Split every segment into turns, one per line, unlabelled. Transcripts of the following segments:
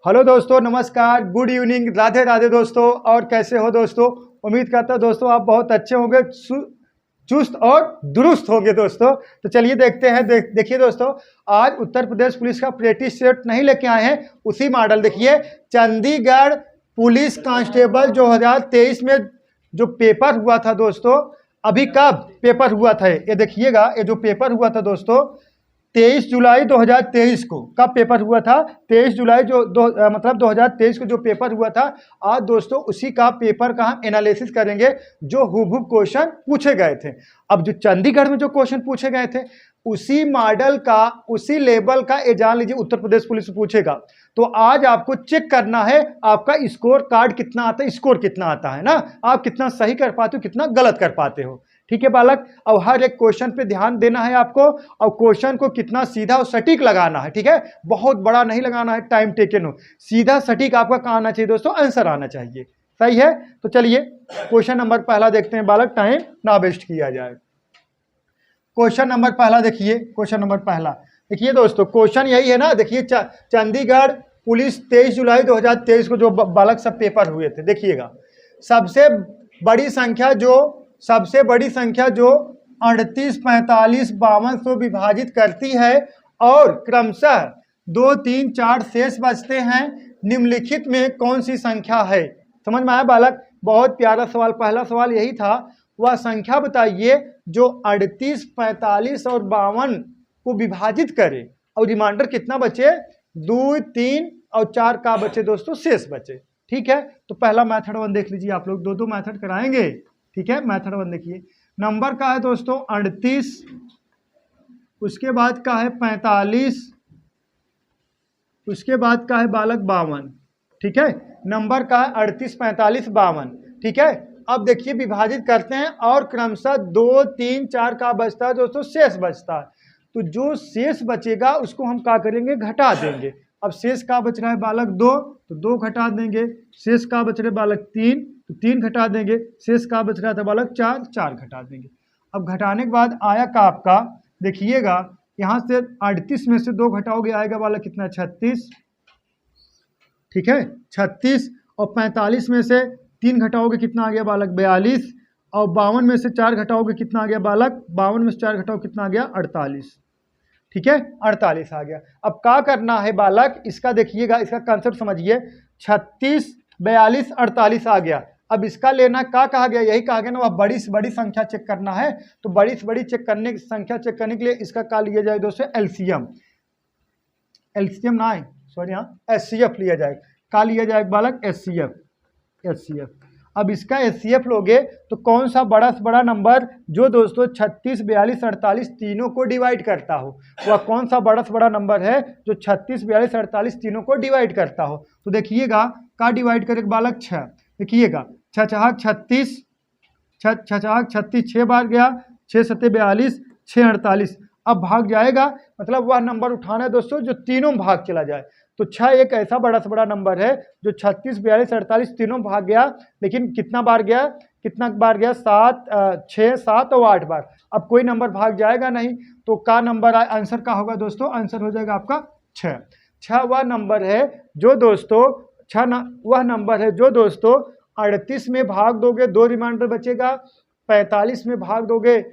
Hello दोस्तों, नमस्कार, good evening, Radhe Radhe दोस्तों। और कैसे हो दोस्तों? उम्मीद करता हूं दोस्तों आप बहुत अच्छे होंगे, चुस्त और दुरुस्त होंगे दोस्तों। तो चलिए देखते हैं। देखिए दोस्तों, आज उत्तर प्रदेश पुलिस का प्रैक्टिस सेट नहीं लेके आए हैं, उसी मॉडल देखिए। चंडीगढ़ पुलिस कांस्टेबल 2023 में जो पेपर हुआ था दोस्तों, अभी कब पेपर हुआ था ये देखिएगा। ये जो पेपर हुआ था दोस्तों 23 जुलाई 2023 को, कब पेपर हुआ था? 23 जुलाई मतलब 2023 को जो पेपर हुआ था। आज दोस्तों उसी का पेपर का हम एनालिसिस करेंगे, जो हुबहू क्वेश्चन पूछे गए थे। अब जो चंडीगढ़ में जो क्वेश्चन पूछे गए थे, उसी मॉडल का, उसी लेवल का ये जान लीजिए उत्तर प्रदेश पुलिस पूछेगा। तो आज आपको चेक करना है आपका स्कोर कार्ड कितना आता है, स्कोर कितना आता है ना, आप कितना सही कर पाते हो, कितना गलत कर पाते हो। ठीक है बालक, अब हर एक क्वेश्चन पे ध्यान देना है आपको, और क्वेश्चन को कितना सीधा और सटीक लगाना है। ठीक है, बहुत बड़ा नहीं लगाना है, टाइम टेकन हो, सीधा सटीक आपका कहाँ आना चाहिए दोस्तों, आंसर आना चाहिए। सही है, तो चलिए क्वेश्चन नंबर पहला देखते हैं बालक, टाइम ना वेस्ट किया जाए। क्वेश्चन नंबर पहला देखिए, क्वेश्चन नंबर पहला देखिए दोस्तों, क्वेश्चन यही है ना। देखिए चंडीगढ़ पुलिस 23 जुलाई 2023 को जो बालक सब पेपर हुए थे, देखिएगा सबसे बड़ी संख्या जो 38, 45, 52 से विभाजित करती है और क्रमशः 2, 3, 4 शेष बचते हैं, निम्नलिखित में कौन सी संख्या है? समझ में आया बालक? बहुत प्यारा सवाल। पहला सवाल यही था, वह संख्या बताइए जो 38, 45 और 52 को विभाजित करे और रिमाइंडर कितना बचे? 2, 3 और 4 का बचे दोस्तों, शेष बचे। ठीक है, तो पहला मेथड 1 देख लीजिए। आप लोग दो मेथड कराएंगे। ठीक है, मेथड 1 देखिए। नंबर का है दोस्तों 38, उसके बाद का है 45, उसके बाद का है बालक 52। ठीक है, नंबर का है 38, 45, 52। ठीक है, अब देखिए विभाजित करते हैं और क्रमशः 2, 3, 4 का बचता है दोस्तों, शेष बचता है। तो जो शेष बचेगा उसको हम क्या करेंगे, घटा देंगे। अब शेष का बच रहा है बालक 2, तो 2 घटा देंगे। शेष का बच रहे बालक 3, तो 3 घटा देंगे। शेष का बच रहा था बालक 4, 4 घटा देंगे। अब घटाने के बाद आया का आपका, देखिएगा यहाँ से 38 में से 2 घटाओगे, आएगा बालक कितना? 36। ठीक है, 36। और 45 में से 3 घटाओगे, कितना आ गया बालक? 42। और 52 में से 4 घटाओगे, कितना आ गया बालक? 52 में से 4 घटाओ, कितना आ गया? 48। ठीक है, 48 आ गया। अब क्या करना है बालक, इसका देखिएगा, इसका कंसेप्ट समझिए। 36, 42, 48 आ गया। अब इसका लेना क्या कहा गया? यही कहा गया ना, वह बड़ी से बड़ी संख्या चेक करना है। तो बड़ी से बड़ी संख्या चेक करने के लिए इसका क्या लिया जाए दोस्तों? एलसीएम। एलसीएम ना है, सॉरी, यहाँ एचसीएफ लिया जाए। क्या लिया जाए बालक? एचसीएफ। एचसीएफ। अब इसका एचसीएफ लोगे तो कौन सा बड़ा से बड़ा नंबर जो दोस्तों 36, 42, 48 तीनों को डिवाइड करता हो, वह कौन सा बड़ा से बड़ा नंबर है जो 36, 42, 48 तीनों को डिवाइड करता हो? तो देखिएगा का डिवाइड करेगा बालक? 6। देखिएगा 6 छहाक 36, 6 छहाक 36, 6 बार गया, 6 सत्ते 42, 6 48। अब भाग जाएगा, मतलब वह नंबर उठाना है दोस्तों जो तीनों भाग चला जाए। तो 6 एक ऐसा बड़ा से बड़ा नंबर है जो 36, 42, 48 तीनों भाग गया, लेकिन कितना बार गया? 7, 6, 7 और 8 बार। अब कोई नंबर भाग जाएगा नहीं, तो का नंबर आंसर का होगा दोस्तों? आंसर हो जाएगा आपका 6। 6 वह नंबर है जो दोस्तों 38 में भाग दोगे 2 रिमाइंडर बचेगा, 45 में भाग दोगे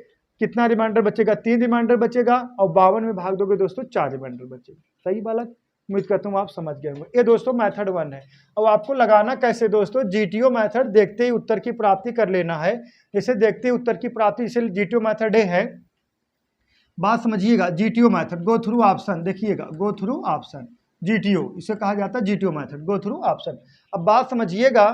कितना रिमाइंडर बचेगा? 3 रिमाइंडर बचेगा, और 52 में भाग दोगे दोस्तों 4 रिमाइंडर बचेगा। सही बालक? उम्मीद करता हूँ आप समझ गए होंगे। ये दोस्तों मेथड 1 है। अब आपको लगाना कैसे दोस्तों? जीटीओ मेथड, देखते ही उत्तर की प्राप्ति कर लेना है। जैसे देखते ही उत्तर की प्राप्ति, इसे जीटीओ मेथड है। बात समझिएगा, GTO method, go through option. देखिएगा, गो थ्रू ऑप्शन, जीटीओ इसे कहा जाता है, GTO method, go through option. अब बात समझिएगा,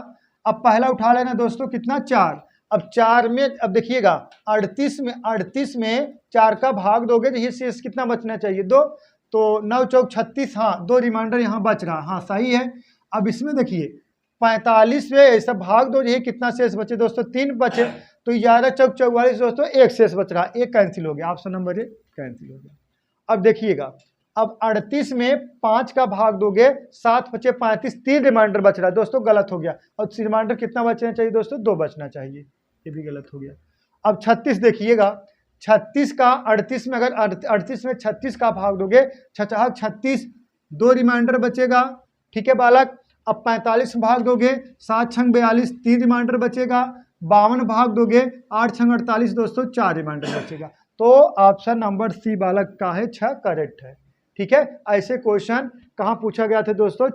अब पहला उठा लेना दोस्तों, कितना? 4। अब 4 में, अब देखिएगा 38 में 4 का भाग दोगे तो ये शेष कितना बचना चाहिए? 2। तो 9 चौक 36, हाँ 2 रिमाइंडर यहाँ बच रहा, हाँ सही है। अब इसमें देखिए 45 में ऐसा भाग दो, ये कितना शेष बचे दोस्तों? 3 बचे। तो 11 चौक 44 दोस्तों, 1 शेष बच रहा, 1 कैंसिल हो गया, ऑप्शन नंबर 1 कैंसिल हो गया। अब देखिएगा, अब 38 में 5 का भाग दोगे, 7 बचे 35, 3 रिमाइंडर बच रहा है दोस्तों, गलत हो गया। और रिमाइंडर कितना बचना चाहिए दोस्तों? 2 बचना चाहिए, ये भी गलत हो गया। अब 36 देखिएगा, 36 का 38 में, अगर 38 में 36 का भाग दोगे, 6 छहाक 36, 2 रिमाइंडर बचेगा, ठीक है बालक। अब 45 भाग दोगे 7 छंग 42, 3 रिमाइंडर बचेगा। 52 भाग दोगे 8 छंग 48 दोस्तों, 4 रिमाइंडर बचेगा। तो ऑप्शन नंबर सी बालक का है 6 करेक्ट है। ठीक है, ऐसे क्वेश्चन कहाँ पूछा गया था दोस्तों?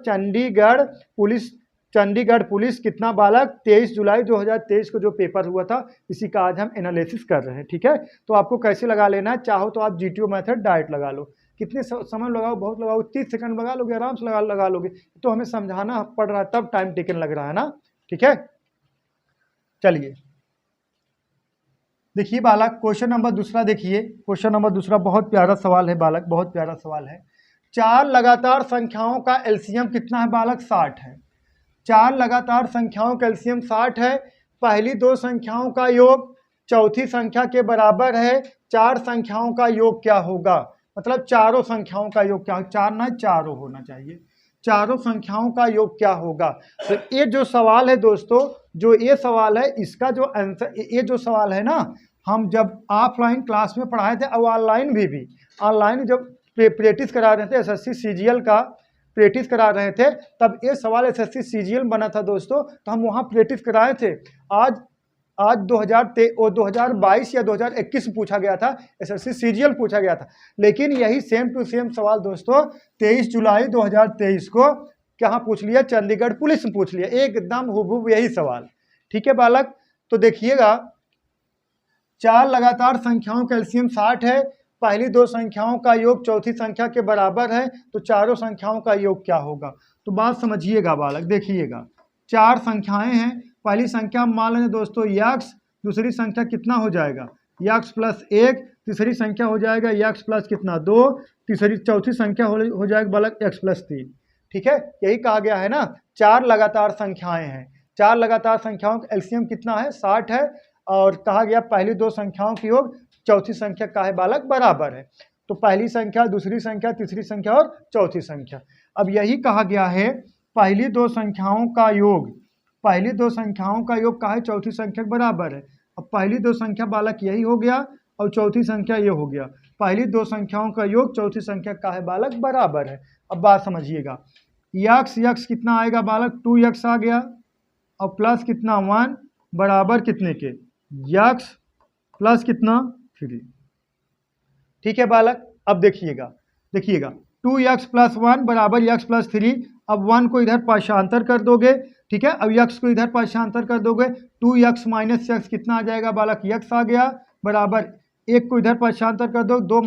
चंडीगढ़ पुलिस कितना बालक 23 जुलाई 2023 को जो पेपर हुआ था, इसी का आज हम एनालिसिस कर रहे हैं। ठीक है, तो आपको कैसे लगा लेना है, चाहो तो आप जीटीओ मेथड डायरेक्ट लगा लो। कितने समय लगाओ? बहुत लगाओ, 30 सेकंड लगा लोगे, आराम से लगा लोगे। तो हमें समझाना पड़ रहा है, तब टाइम टेकन लग रहा है ना। ठीक है, चलिए देखिए बालक, क्वेश्चन नंबर दूसरा देखिए। क्वेश्चन नंबर दूसरा बहुत प्यारा सवाल है बालक, बहुत प्यारा सवाल है। 4 लगातार संख्याओं का एलसीएम कितना है बालक? 60 है। 4 लगातार संख्याओं का एलसीएम 60 है। पहली 2 संख्याओं का योग चौथी संख्या के बराबर है। 4 संख्याओं का योग क्या होगा? मतलब चारों संख्याओं का योग क्या? 4 ना, चारों होना चाहिए। चारों संख्याओं का योग क्या होगा? तो ये जो सवाल है दोस्तों, जो ये सवाल है, इसका जो आंसर, ये जो सवाल है ना, हम जब ऑफलाइन क्लास में पढ़ाए थे और ऑनलाइन जब प्रैक्टिस करा रहे थे, एसएससी सीजीएल का प्रैक्टिस करा रहे थे, तब ये सवाल एसएससी सीजीएल बना था दोस्तों, तो हम वहाँ प्रैक्टिस कराए थे। आज 2022 या 2021 में पूछा गया था, एसएससी सीजीएल पूछा गया था। लेकिन यही सेम टू सेम सवाल दोस्तों 23 जुलाई 2023 को कहाँ पूछ लिया? चंडीगढ़ पुलिस में पूछ लिया, एकदम हुबहू यही सवाल। ठीक है बालक, तो देखिएगा 4 लगातार संख्याओं का एलसीएम 60 है। पहली 2 संख्याओं का योग चौथी संख्या के बराबर है, तो चारों संख्याओं का योग क्या होगा? तो बात समझिएगा बालक, देखिएगा 4 संख्याएं हैं। पहली संख्या मान लें दोस्तों यक्स, दूसरी संख्या कितना हो जाएगा? यक्स प्लस 1, तीसरी संख्या हो जाएगा यक्स प्लस कितना? 2, चौथी संख्या हो जाएगा बालक एक्स प्लस 3। ठीक है, यही कहा गया है ना, 4 लगातार संख्याएं हैं। 4 लगातार संख्याओं का एलसीएम कितना है? 60 है। और कहा गया पहली 2 संख्याओं की योग चौथी संख्या का है बालक बराबर है। तो पहली संख्या, दूसरी संख्या, तीसरी संख्या और चौथी संख्या। अब यही कहा गया है पहली 2 संख्याओं का योग का है चौथी संख्या बराबर है। अब पहली 2 संख्या बालक यही हो गया और चौथी संख्या ये हो गया। पहली 2 संख्याओं का योग चौथी संख्या का है बालक बराबर है। अब बात समझिएगा, यक्स कितना आएगा बालक? 2x आ गया और प्लस कितना 1 बराबर कितने के? यक्स प्लस कितना 3। ठीक है बालक, अब देखिएगा 2x प्लस 1 बराबर यक्स प्लस 3। अब 1 को इधर पाशांतर कर दोगे, ठीक है, अब यक्स को इधर पाशांतर कर दोगे, 2x माइनस यक्स कितना आ जाएगा बालक? यक्स आ गया बराबर 1 को इधर पाशांतर कर दो, 3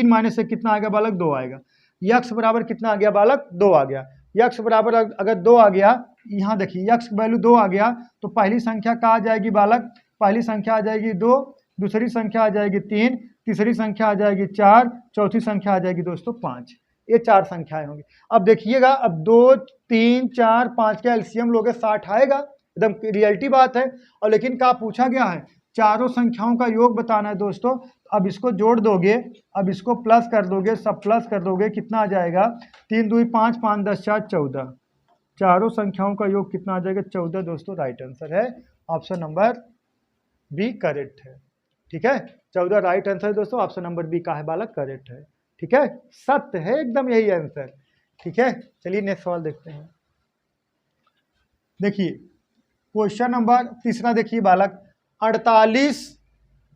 माइनस 1 कितना आएगा बालक? 2 आएगा। यक्स बराबर कितना आ गया बालक? 2 आ गया। यक्स बराबर अगर 2 आ गया, यहाँ देखिए यक्स वैल्यू 2 आ गया, तो पहली संख्या का आ जाएगी बालक? पहली संख्या आ जाएगी 2, दूसरी संख्या आ जाएगी 3, तीसरी संख्या आ जाएगी 4, चौथी संख्या आ जाएगी दोस्तों 5। ये 4 संख्याएं होंगी। अब देखिएगा, अब 2, 3, 4, 5 का एलसीएम लोगे 60 आएगा, एकदम रियलिटी बात है। और लेकिन क्या पूछा गया है? चारों संख्याओं का योग बताना है दोस्तों। अब इसको जोड़ दोगे, अब इसको प्लस कर दोगे, सब प्लस कर दोगे, कितना आ जाएगा? 3 दूनी 5, 5 10 4 14। चारों संख्याओं का योग कितना आ जाएगा? 14 दोस्तों, राइट आंसर है। ऑप्शन नंबर बी करेक्ट है। ठीक है, 14 राइट आंसर है दोस्तों, ऑप्शन नंबर बी का है बालक करेक्ट है। ठीक है, सत्य है एकदम यही आंसर। ठीक है, चलिए नेक्स्ट सवाल देखते हैं। देखिए क्वेश्चन नंबर तीसरा देखिए बालक, 48,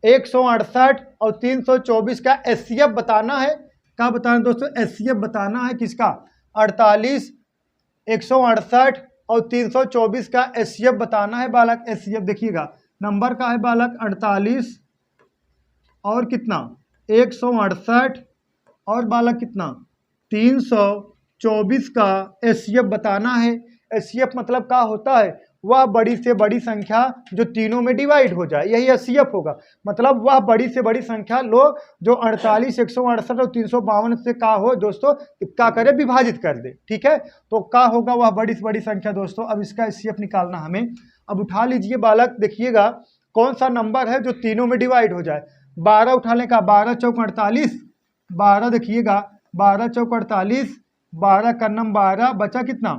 168 और 324 का एचसीएफ बताना है। क्या बताना है दोस्तों? एचसीएफ बताना है किसका? 48, 168 और 324 का एचसीएफ बताना है बालक। एचसीएफ देखिएगा, नंबर का है बालक 48 और कितना 168 और बालक कितना 324 का एचसीएफ बताना है। एचसीएफ मतलब क्या होता है? वह बड़ी से बड़ी संख्या जो तीनों में डिवाइड हो जाए, यही एचसीएफ होगा। मतलब वह बड़ी से बड़ी संख्या लो जो 48, 168 और 352 से क्या हो दोस्तों, क्या करे? विभाजित कर दे। ठीक है, तो क्या होगा वह बड़ी से बड़ी संख्या दोस्तों? अब इसका एचसीएफ निकालना हमें। अब उठा लीजिए बालक, देखिएगा कौन सा नंबर है जो तीनों में डिवाइड हो जाए। 12 उठाने का, 12 चौक 48, 12 देखिएगा, 12 चौक 48, 12 का नम 12 बचा कितना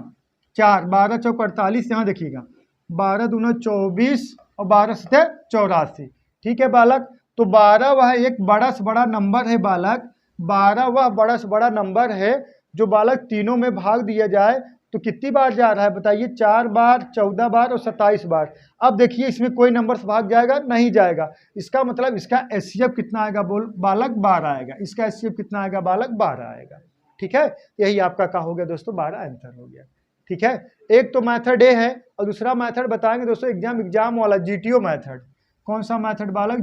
4, 12 चौक 48, यहाँ देखिएगा 12 दूना 24 और 12 सतह 84। ठीक है बालक, तो 12 वह एक बड़ा से बड़ा नंबर है बालक, 12 वह बड़ा से बड़ा नंबर है जो बालक तीनों में भाग दिया जाए तो कितनी बार जा रहा है बताइए, 4 बार, 14 बार और 27 बार। अब देखिए इसमें कोई नंबर से भाग जाएगा, नहीं जाएगा। इसका मतलब इसका एचसीएफ कितना आएगा बोल बालक, 12 आएगा। इसका एचसीएफ कितना आएगा बालक, 12 आएगा। ठीक है, यही आपका क्या हो गया दोस्तों, 12 आंसर हो गया। ठीक है, एक तो मेथड ए है और दूसरा मेथड बताएंगे दोस्तों एग्जाम वाला, जीटीओ मेथड। कौन सा मेथड बालक,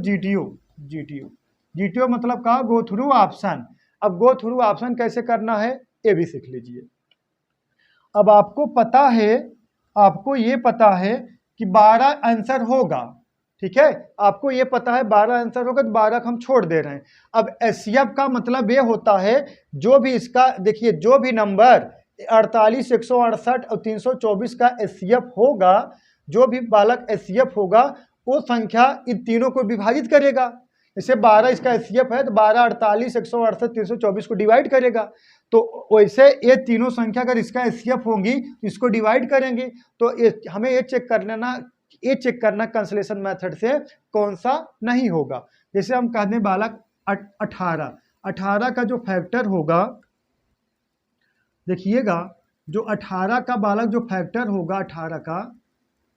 जीटीओ मतलब का गो थ्रू ऑप्शन। अब गो थ्रू ऑप्शन कैसे करना है ये भी सीख लीजिए। अब आपको पता है, आपको ये पता है कि 12 आंसर होगा। ठीक है, आपको ये पता है 12 आंसर होगा, तो 12 हम छोड़ दे रहे हैं। अब एचसीएफ का मतलब ये होता है जो भी इसका देखिए, जो भी नंबर 48, 168 और 324 का एचसीएफ होगा, जो भी बालक एचसीएफ होगा वो संख्या इन तीनों को विभाजित करेगा। जैसे 12 इसका एचसीएफ है तो 12 48 168 324 को डिवाइड करेगा। तो वैसे ये तीनों संख्या अगर इसका एचसीएफ होंगी तो इसको डिवाइड करेंगे। तो हमें ये चेक करना कैंसलेशन मेथड से कौन सा नहीं होगा। जैसे हम कहते हैं बालक 18 का जो फैक्टर होगा, देखिएगा जो 18 का बालक जो फैक्टर होगा,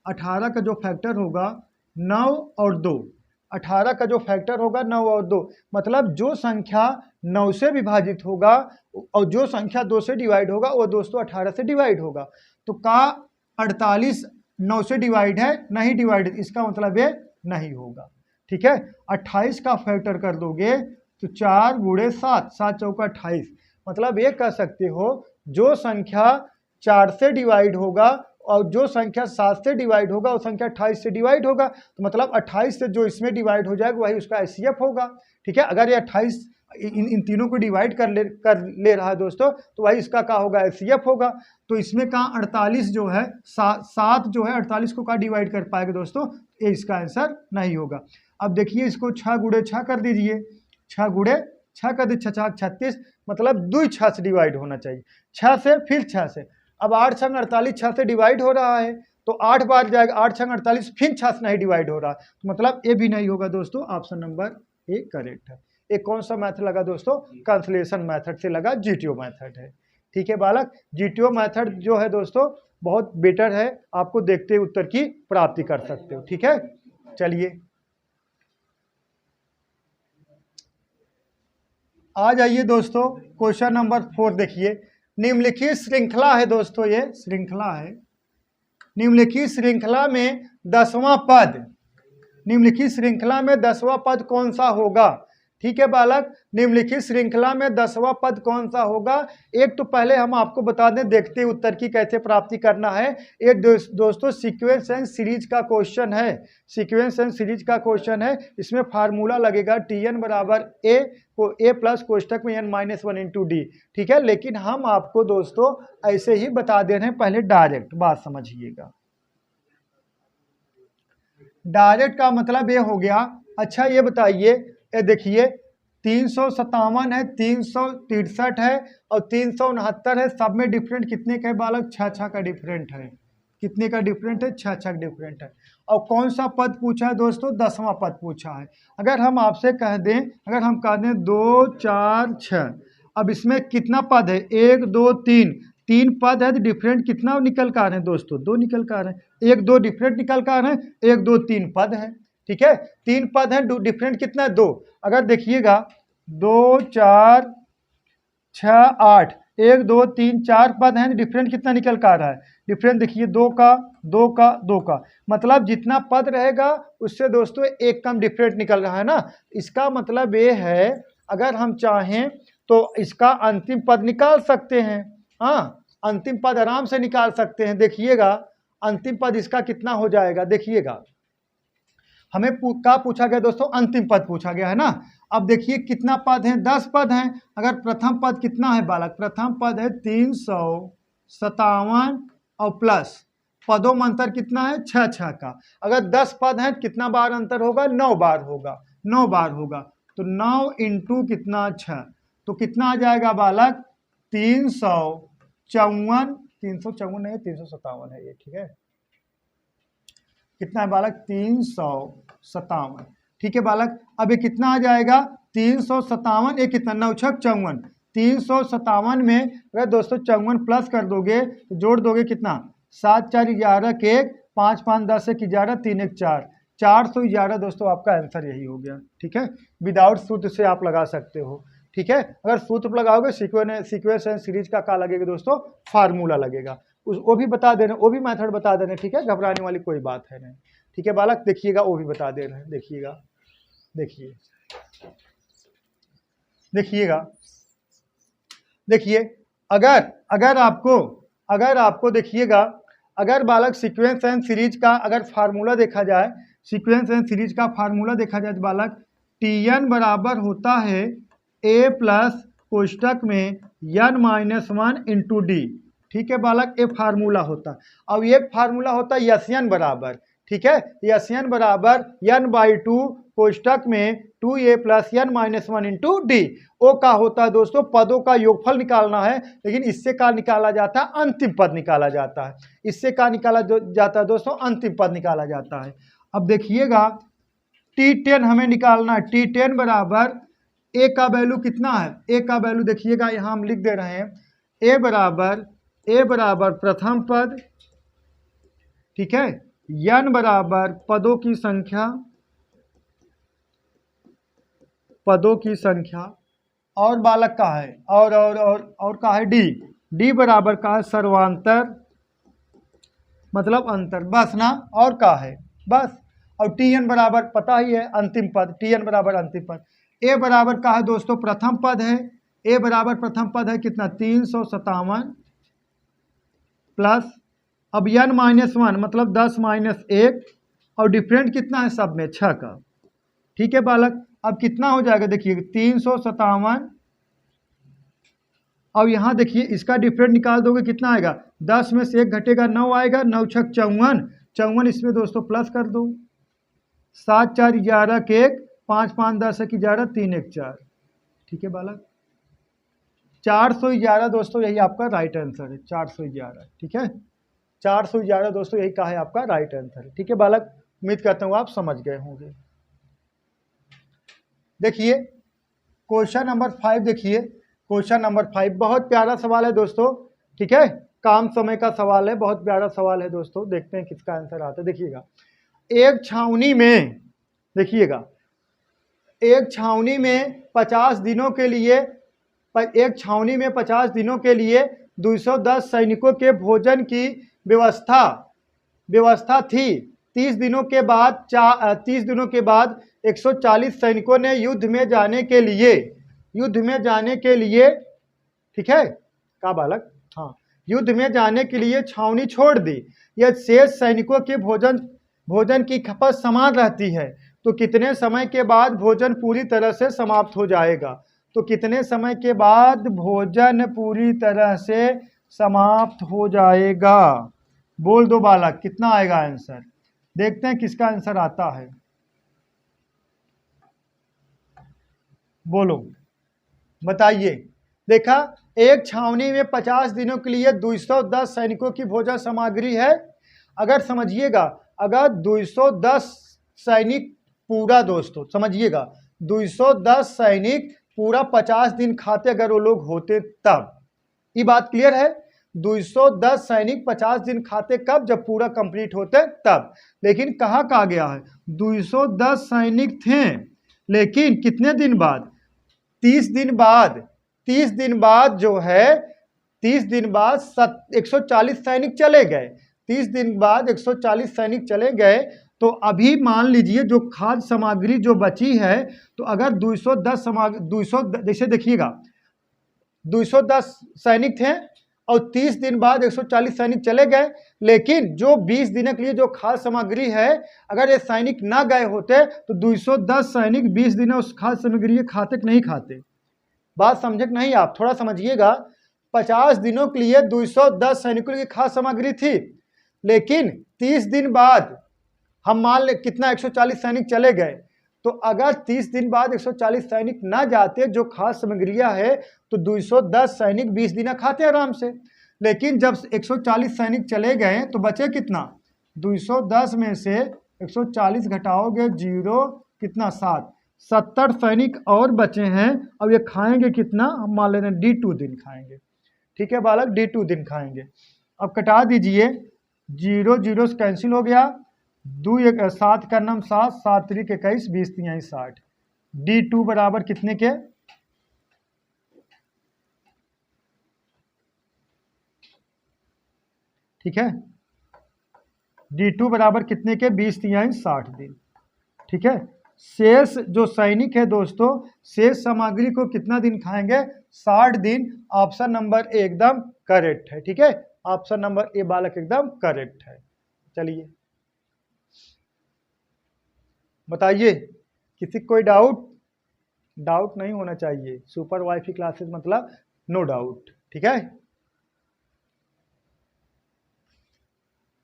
18 का जो फैक्टर होगा 9 और 2। 18 का जो फैक्टर होगा 9 और 2, मतलब जो संख्या 9 से विभाजित होगा और जो संख्या 2 से डिवाइड होगा वो दोस्तों 18 से डिवाइड होगा। तो का 48 9 से डिवाइड है, नहीं डिवाइड, इसका मतलब ये नहीं होगा। ठीक है, 28 का फैक्टर कर दोगे तो 4 गुणे 7, 7 चौका 28, मतलब ये कह सकते हो जो संख्या 4 से डिवाइड होगा और जो संख्या 7 से डिवाइड होगा वो संख्या 28 से डिवाइड होगा। तो मतलब 28 से जो इसमें डिवाइड हो जाएगा वही उसका एचसीएफ होगा। ठीक है, अगर ये 28 इन तीनों को डिवाइड कर ले रहा है दोस्तों तो वही इसका क्या होगा, एचसीएफ होगा। तो इसमें कहाँ 48 जो है 7 जो है 48 को कहाँ डिवाइड कर पाएगा दोस्तों, ये इसका आंसर नहीं होगा। अब देखिए इसको 6 गुणे 6 कर दीजिए, 6 गुणे 6 कर दीजिए, 6 36, मतलब 2 6 से डिवाइड होना चाहिए, 6 से फिर 6 से। अब 8 6 48, 6 से डिवाइड हो रहा है तो 8 बार जाएगा, 8 6 48, फिर 6 से नहीं डिवाइड हो रहा, तो मतलब ये भी नहीं होगा दोस्तों। ऑप्शन नंबर ए करेक्ट है। एक कौन सा मेथड लगा दोस्तों, कैंसलेशन मेथड से लगा, जीटीओ मेथड है। ठीक है बालक, जीटीओ मेथड जो है दोस्तों बहुत बेटर है, आपको देखते हुए उत्तर की प्राप्ति कर सकते हो। ठीक है, चलिए आ जाइए दोस्तों, क्वेश्चन नंबर 4 देखिए। निम्नलिखित श्रृंखला है दोस्तों, ये श्रृंखला है। निम्नलिखित श्रृंखला में 10वां पद, निम्नलिखित श्रृंखला में 10वां पद कौन सा होगा। ठीक है बालक, निम्नलिखित श्रृंखला में 10वां पद कौन सा होगा। एक तो पहले हम आपको बता दें देखते उत्तर की कैसे प्राप्ति करना है। ये दोस्तों सीक्वेंस एंड सीरीज का क्वेश्चन है, सीक्वेंस एंड सीरीज का क्वेश्चन है। इसमें फार्मूला लगेगा TN बराबर A को A प्लस कोष्टक में N-1 इंटू D। ठीक है, लेकिन हम आपको दोस्तों ऐसे ही बता दे रहे हैं, पहले डायरेक्ट बात समझिएगा। डायरेक्ट का मतलब ये हो गया। अच्छा ये बताइए, ये देखिए 357 है, 363 है और 369 है, सब में डिफरेंट कितने का है बालक, 6 का डिफरेंट है। कितने का डिफरेंट है, 6 का डिफरेंट है। और कौन सा पद पूछा है दोस्तों, 10वां पद पूछा है। अगर हम आपसे कह दें, अगर हम कह दें 2 4 6, अब इसमें कितना पद है, 1 2 3 पद है, तो डिफरेंट कितना निकल कर आ रहे हैं दोस्तों, 2 निकल कर आ रहे हैं। 1 2 डिफरेंट निकल कर आ रहे हैं, 1 2 3 पद है। ठीक है, 3 पद है, डिफरेंट कितना है, 2। अगर देखिएगा 2 4 6 8, 1 2 3 4 पद हैं, डिफरेंट कितना निकल कर आ रहा है, डिफरेंट देखिए 2 का 2 का 2 का, मतलब जितना पद रहेगा उससे दोस्तों एक कम डिफरेंट निकल रहा है ना। इसका मतलब ये है अगर हम चाहें तो इसका अंतिम पद निकाल सकते हैं। हाँ, अंतिम पद आराम से निकाल सकते हैं। देखिएगा अंतिम पद इसका कितना हो जाएगा, देखिएगा हमें क्या पूछा गया दोस्तों, अंतिम पद पूछा गया है ना। अब देखिए कितना पद है, 10 पद हैं। अगर प्रथम पद कितना है बालक, प्रथम पद है 357 और प्लस पदों में अंतर कितना है, 6 का। अगर 10 पद हैं कितना बार अंतर होगा, 9 बार होगा, 9 बार होगा। तो 9 इंटू कितना 6, तो कितना आ जाएगा बालक 354 नहीं 357 है ये। ठीक है, कितना है बालक 357। ठीक है बालक, अब ये कितना आ जाएगा 357, ये कितना 9 6 54, 357 में अगर दोस्तों 54 प्लस कर दोगे तो जोड़ दोगे कितना, 7 4 11 के 1, 5 5 10 1 11, 3 1 4, 411 दोस्तों आपका आंसर यही हो गया। ठीक है, विदाउट सूत्र से आप लगा सकते हो। ठीक है, अगर सूत्र लगाओगे सीक्वेंस एंड सीरीज का क्या लगेगा दोस्तों, फार्मूला लगेगा, वो भी बता देना, वो भी मेथड बता देना। ठीक है, घबराने वाली कोई बात है नहीं। ठीक है बालक, देखिएगा वो भी बता दे रहे हैं, देखिएगा देखिए अगर आपको देखिएगा, अगर बालक सीक्वेंस एंड सीरीज का अगर फार्मूला देखा जाए, सीक्वेंस एंड सीरीज का फार्मूला देखा जाए तो बालक Tn बराबर होता है a प्लस कोष्टक में n-1 इंटू डी। ठीक है बालक, ये फार्मूला होता है। अब एक फार्मूला होता है Sn बराबर, ठीक है, Sn बराबर n/2 कोष्टक में 2a plus n-1 into D. ओ का होता है दोस्तों पदों का योगफल निकालना है, लेकिन इससे का निकाला जाता है, अंतिम पद निकाला जाता है। इससे का निकाला जाता है दोस्तों, अंतिम पद निकाला जाता है। अब देखिएगा T10 हमें निकालना है। T10 बराबर a का वैल्यू कितना है, a का वैल्यू देखिएगा यहाँ हम लिख दे रहे हैं, a बराबर प्रथम पद, ठीक है, n बराबर पदों की संख्या, और बालक का है और का है डी बराबर का है सर्वांतर मतलब अंतर, बस ना, और का है बस। और Tn बराबर पता ही है अंतिम पद, Tn बराबर अंतिम पद। a बराबर का है दोस्तों प्रथम पद है, a बराबर प्रथम पद है कितना 357 प्लस, अब n-1 मतलब 10-1, और डिफरेंट कितना है सब में 6 का। ठीक है बालक, अब कितना हो जाएगा देखिए 357, अब यहाँ देखिए इसका डिफरेंट निकाल दोगे कितना आएगा, 10 में से 1 घटेगा 9 आएगा, 9 6 54, इसमें दोस्तों प्लस कर दो, 7 4 11 के 1, 5 5 10 1 11, 3 1 4। ठीक है बालक, 411 दोस्तों यही आपका राइट आंसर है, 411। ठीक है, 411 दोस्तों यही कहा है आपका राइट आंसर है। ठीक है बालक, उम्मीद करता हूँ आप समझ गए होंगे। देखिए क्वेश्चन नंबर 5, देखिए क्वेश्चन नंबर 5 बहुत प्यारा सवाल है दोस्तों। ठीक है, काम समय का सवाल है, बहुत प्यारा सवाल है दोस्तों, देखते हैं किसका आंसर आता है। देखिएगा एक छावनी में, देखिएगा एक छावनी में 50 दिनों के लिए 210 सैनिकों के भोजन की व्यवस्था थी। 30 दिनों के बाद 140 सैनिकों ने युद्ध में जाने के लिए ठीक है का बालक, हाँ, युद्ध में जाने के लिए छावनी छोड़ दी। यह शेष सैनिकों के भोजन की खपत समान रहती है, तो कितने समय के बाद भोजन पूरी तरह से समाप्त हो जाएगा? तो कितने समय के बाद भोजन पूरी तरह से समाप्त हो जाएगा? बोल दो बालक, कितना आएगा आंसर? देखते हैं किसका आंसर आता है, बोलो बताइए। देखा, एक छावनी में 50 दिनों के लिए 210 सैनिकों की भोजन सामग्री है। अगर समझिएगा, अगर 210 सैनिक पूरा, दोस्तों समझिएगा, 210 सैनिक पूरा 50 दिन खाते अगर वो लोग होते तब, ये बात क्लियर है? 210 सैनिक 50 दिन खाते कब? जब पूरा कंप्लीट होते तब। लेकिन कहाँ कहा गया है 210 सैनिक थे, लेकिन कितने दिन बाद? 30 दिन बाद। 30 दिन बाद जो है, 30 दिन बाद 140 सैनिक चले गए। 30 दिन बाद 140 सैनिक चले गए, तो अभी मान लीजिए जो खाद्य सामग्री जो बची है, तो अगर 210 जैसे देखिएगा 210 सैनिक थे और 30 दिन बाद 140 सैनिक चले गए, लेकिन जो 20 दिन के लिए जो खाद्य सामग्री है, अगर ये सैनिक ना गए होते तो 210 सैनिक 20 दिन उस खाद्य सामग्री खाते कि नहीं खाते? बात समझे कि नहीं? आप थोड़ा समझिएगा। 50 दिनों के लिए 210 सैनिकों की खाद्य सामग्री थी, लेकिन 30 दिन बाद हम मान ले कितना 140 सैनिक चले गए, तो अगर 30 दिन बाद 140 सैनिक ना जाते जो खाद्य सामग्रियां है, तो 210 सैनिक 20 दिन खाते आराम से। लेकिन जब 140 सैनिक चले गए तो बचे कितना? 210 में से 140 घटाओगे 0 कितना 7, 70 सैनिक और बचे हैं। अब ये खाएंगे कितना, हम मान लेते हैं D2 दिन खाएंगे। ठीक है बालक, D2 दिन खाएंगे। अब कटा दीजिए, 0 0 से कैंसिल हो गया, 2 1 7 का नाम 7, 7 3 21, 20 3 60। D2 बराबर कितने के, ठीक है, D2 बराबर कितने के, 20 3 60 दिन। ठीक है, शेष जो सैनिक है दोस्तों, शेष सामग्री को कितना दिन खाएंगे, 60 दिन। ऑप्शन नंबर ए एकदम करेक्ट है। ठीक है, ऑप्शन नंबर ए बालक एकदम करेक्ट है। चलिए बताइए, किसी कोई डाउट, डाउट नहीं होना चाहिए, सुपर वाईफाई क्लासेस मतलब नो डाउट। ठीक है,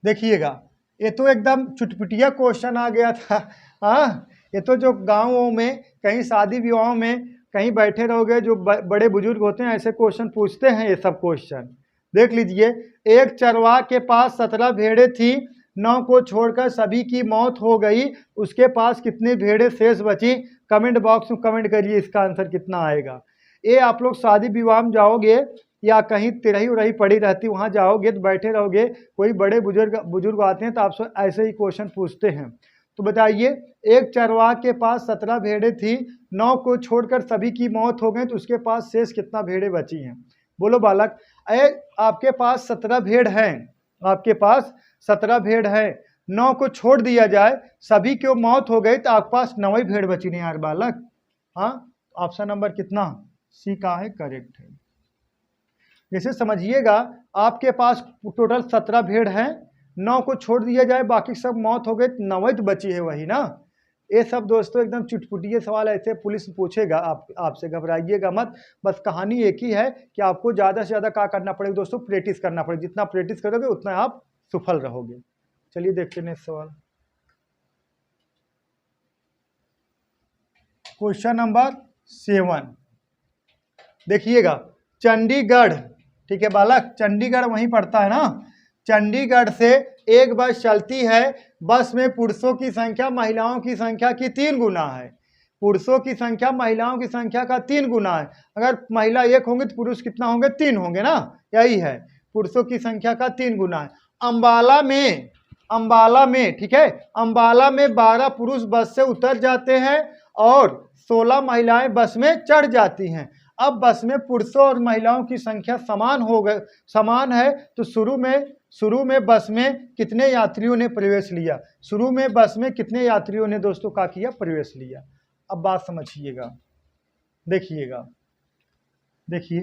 देखिएगा, ये तो एकदम चुटपुटिया क्वेश्चन आ गया था। हाँ, ये तो जो गाँवों में कहीं शादी विवाहों में कहीं बैठे रहोगे, जो बड़े बुजुर्ग होते हैं ऐसे क्वेश्चन पूछते हैं। ये सब क्वेश्चन देख लीजिए। एक चरवाह के पास 17 भेड़ें थी, 9 को छोड़कर सभी की मौत हो गई, उसके पास कितनी भेड़ें शेष बची। कमेंट बॉक्स में कमेंट करिए, इसका आंसर कितना आएगा। ये आप लोग शादी विवाह में जाओगे या कहीं तिरही उरही पड़ी रहती, वहाँ जाओगे तो बैठे रहोगे, कोई बड़े बुजुर्ग आते हैं तो आपसे ऐसे ही क्वेश्चन पूछते हैं। तो बताइए, एक चरवाह के पास 17 भेड़ें थी, 9 को छोड़कर सभी की मौत हो गई, तो उसके पास शेष कितना भेड़ें बची हैं। बोलो बालक, आपके पास 17 भेड़ हैं, आपके पास 17 भेड़ हैं, 9 को छोड़ दिया जाए, सभी की मौत हो गई, तो आपके पास 9 ही भेड़ बची नहीं यार बालक। हाँ, ऑप्शन नंबर कितना, सी का है, करेक्ट है। जैसे समझिएगा, आपके पास टोटल 17 भेड़ हैं, 9 को छोड़ दिया जाए, बाकी सब मौत हो गई, 9 तो बची है, वही ना। ये सब दोस्तों एकदम चुटपुटिये सवाल ऐसे पुलिस पूछेगा, आपसे घबराइएगा मत। बस कहानी एक ही है कि आपको ज़्यादा से ज़्यादा क्या करना पड़ेगा दोस्तों, प्रैक्टिस करना पड़ेगा। जितना प्रैक्टिस करोगे उतना आप सफल रहोगे। चलिए देखते हैं सवाल, क्वेश्चन नंबर 7। देखिएगा, चंडीगढ़, ठीक है बालक, चंडीगढ़ वहीं पड़ता है ना। चंडीगढ़ से एक बस चलती है, बस में पुरुषों की संख्या महिलाओं की संख्या की 3 गुना है। पुरुषों की संख्या महिलाओं की संख्या का 3 गुना है। अगर महिला 1 होंगे तो पुरुष कितना होंगे, 3 होंगे ना, यही है, पुरुषों की संख्या का 3 गुना है। अंबाला में, ठीक है, अंबाला में 12 पुरुष बस से उतर जाते हैं और 16 महिलाएं बस में चढ़ जाती हैं। अब बस में पुरुषों और महिलाओं की संख्या समान है, तो शुरू में बस में कितने यात्रियों ने प्रवेश लिया, शुरू में बस में कितने यात्रियों ने दोस्तों क्या किया, प्रवेश लिया। अब बात समझिएगा, देखिएगा, देखिए,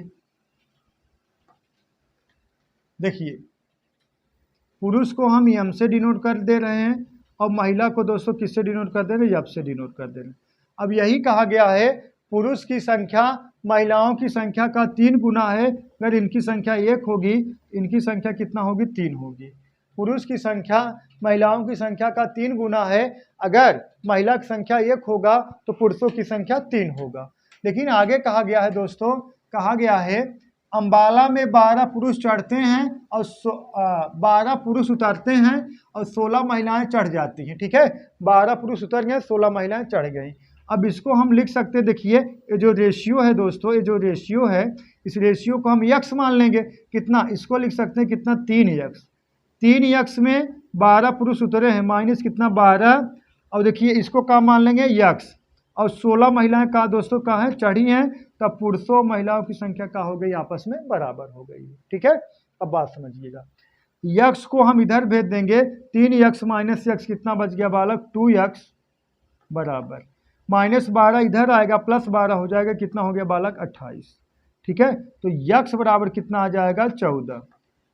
पुरुष को हम एम से डिनोट कर दे रहे हैं और महिला को दोस्तों किससे डिनोट कर दे रहे हैं, एफ से डिनोट कर दे रहे हैं। अब यही कहा गया है, पुरुष की संख्या महिलाओं की संख्या का 3 गुना है। अगर इनकी संख्या 1 होगी, इनकी संख्या कितना होगी, 3 होगी। पुरुष की संख्या महिलाओं की संख्या का 3 गुना है। अगर महिला की संख्या 1 होगा तो पुरुषों की संख्या 3 होगा। लेकिन आगे कहा गया है दोस्तों, कहा गया है अंबाला में 12 पुरुष चढ़ते हैं और 12 पुरुष उतरते हैं और 16 महिलाएं चढ़ जाती हैं। ठीक है, 12 पुरुष उतर गए, 16 महिलाएं चढ़ गई। अब इसको हम लिख सकते हैं, देखिए ये जो रेशियो है दोस्तों, ये जो रेशियो है, इस रेशियो को हम यक्स मान लेंगे। कितना, इसको लिख सकते हैं कितना, 3 यक्स। 3 यक्स में 12 पुरुष उतरे हैं, माइनस कितना, 12। और देखिए इसको क्या मान लेंगे, यक्स। और 16 महिलाएं का दोस्तों का है, चढ़ी हैं, तब पुरुषों महिलाओं की संख्या का हो गई, आपस में बराबर हो गई। ठीक है, अब बात समझिएगा, यक्स को हम इधर भेज देंगे, 3 यक्स माइनस यक्स कितना बच गया बालक, 2 यक्स बराबर माइनस 12 इधर आएगा, प्लस 12 हो जाएगा, कितना हो गया बालक, 28। ठीक है, तो यक्स बराबर कितना आ जाएगा, 14।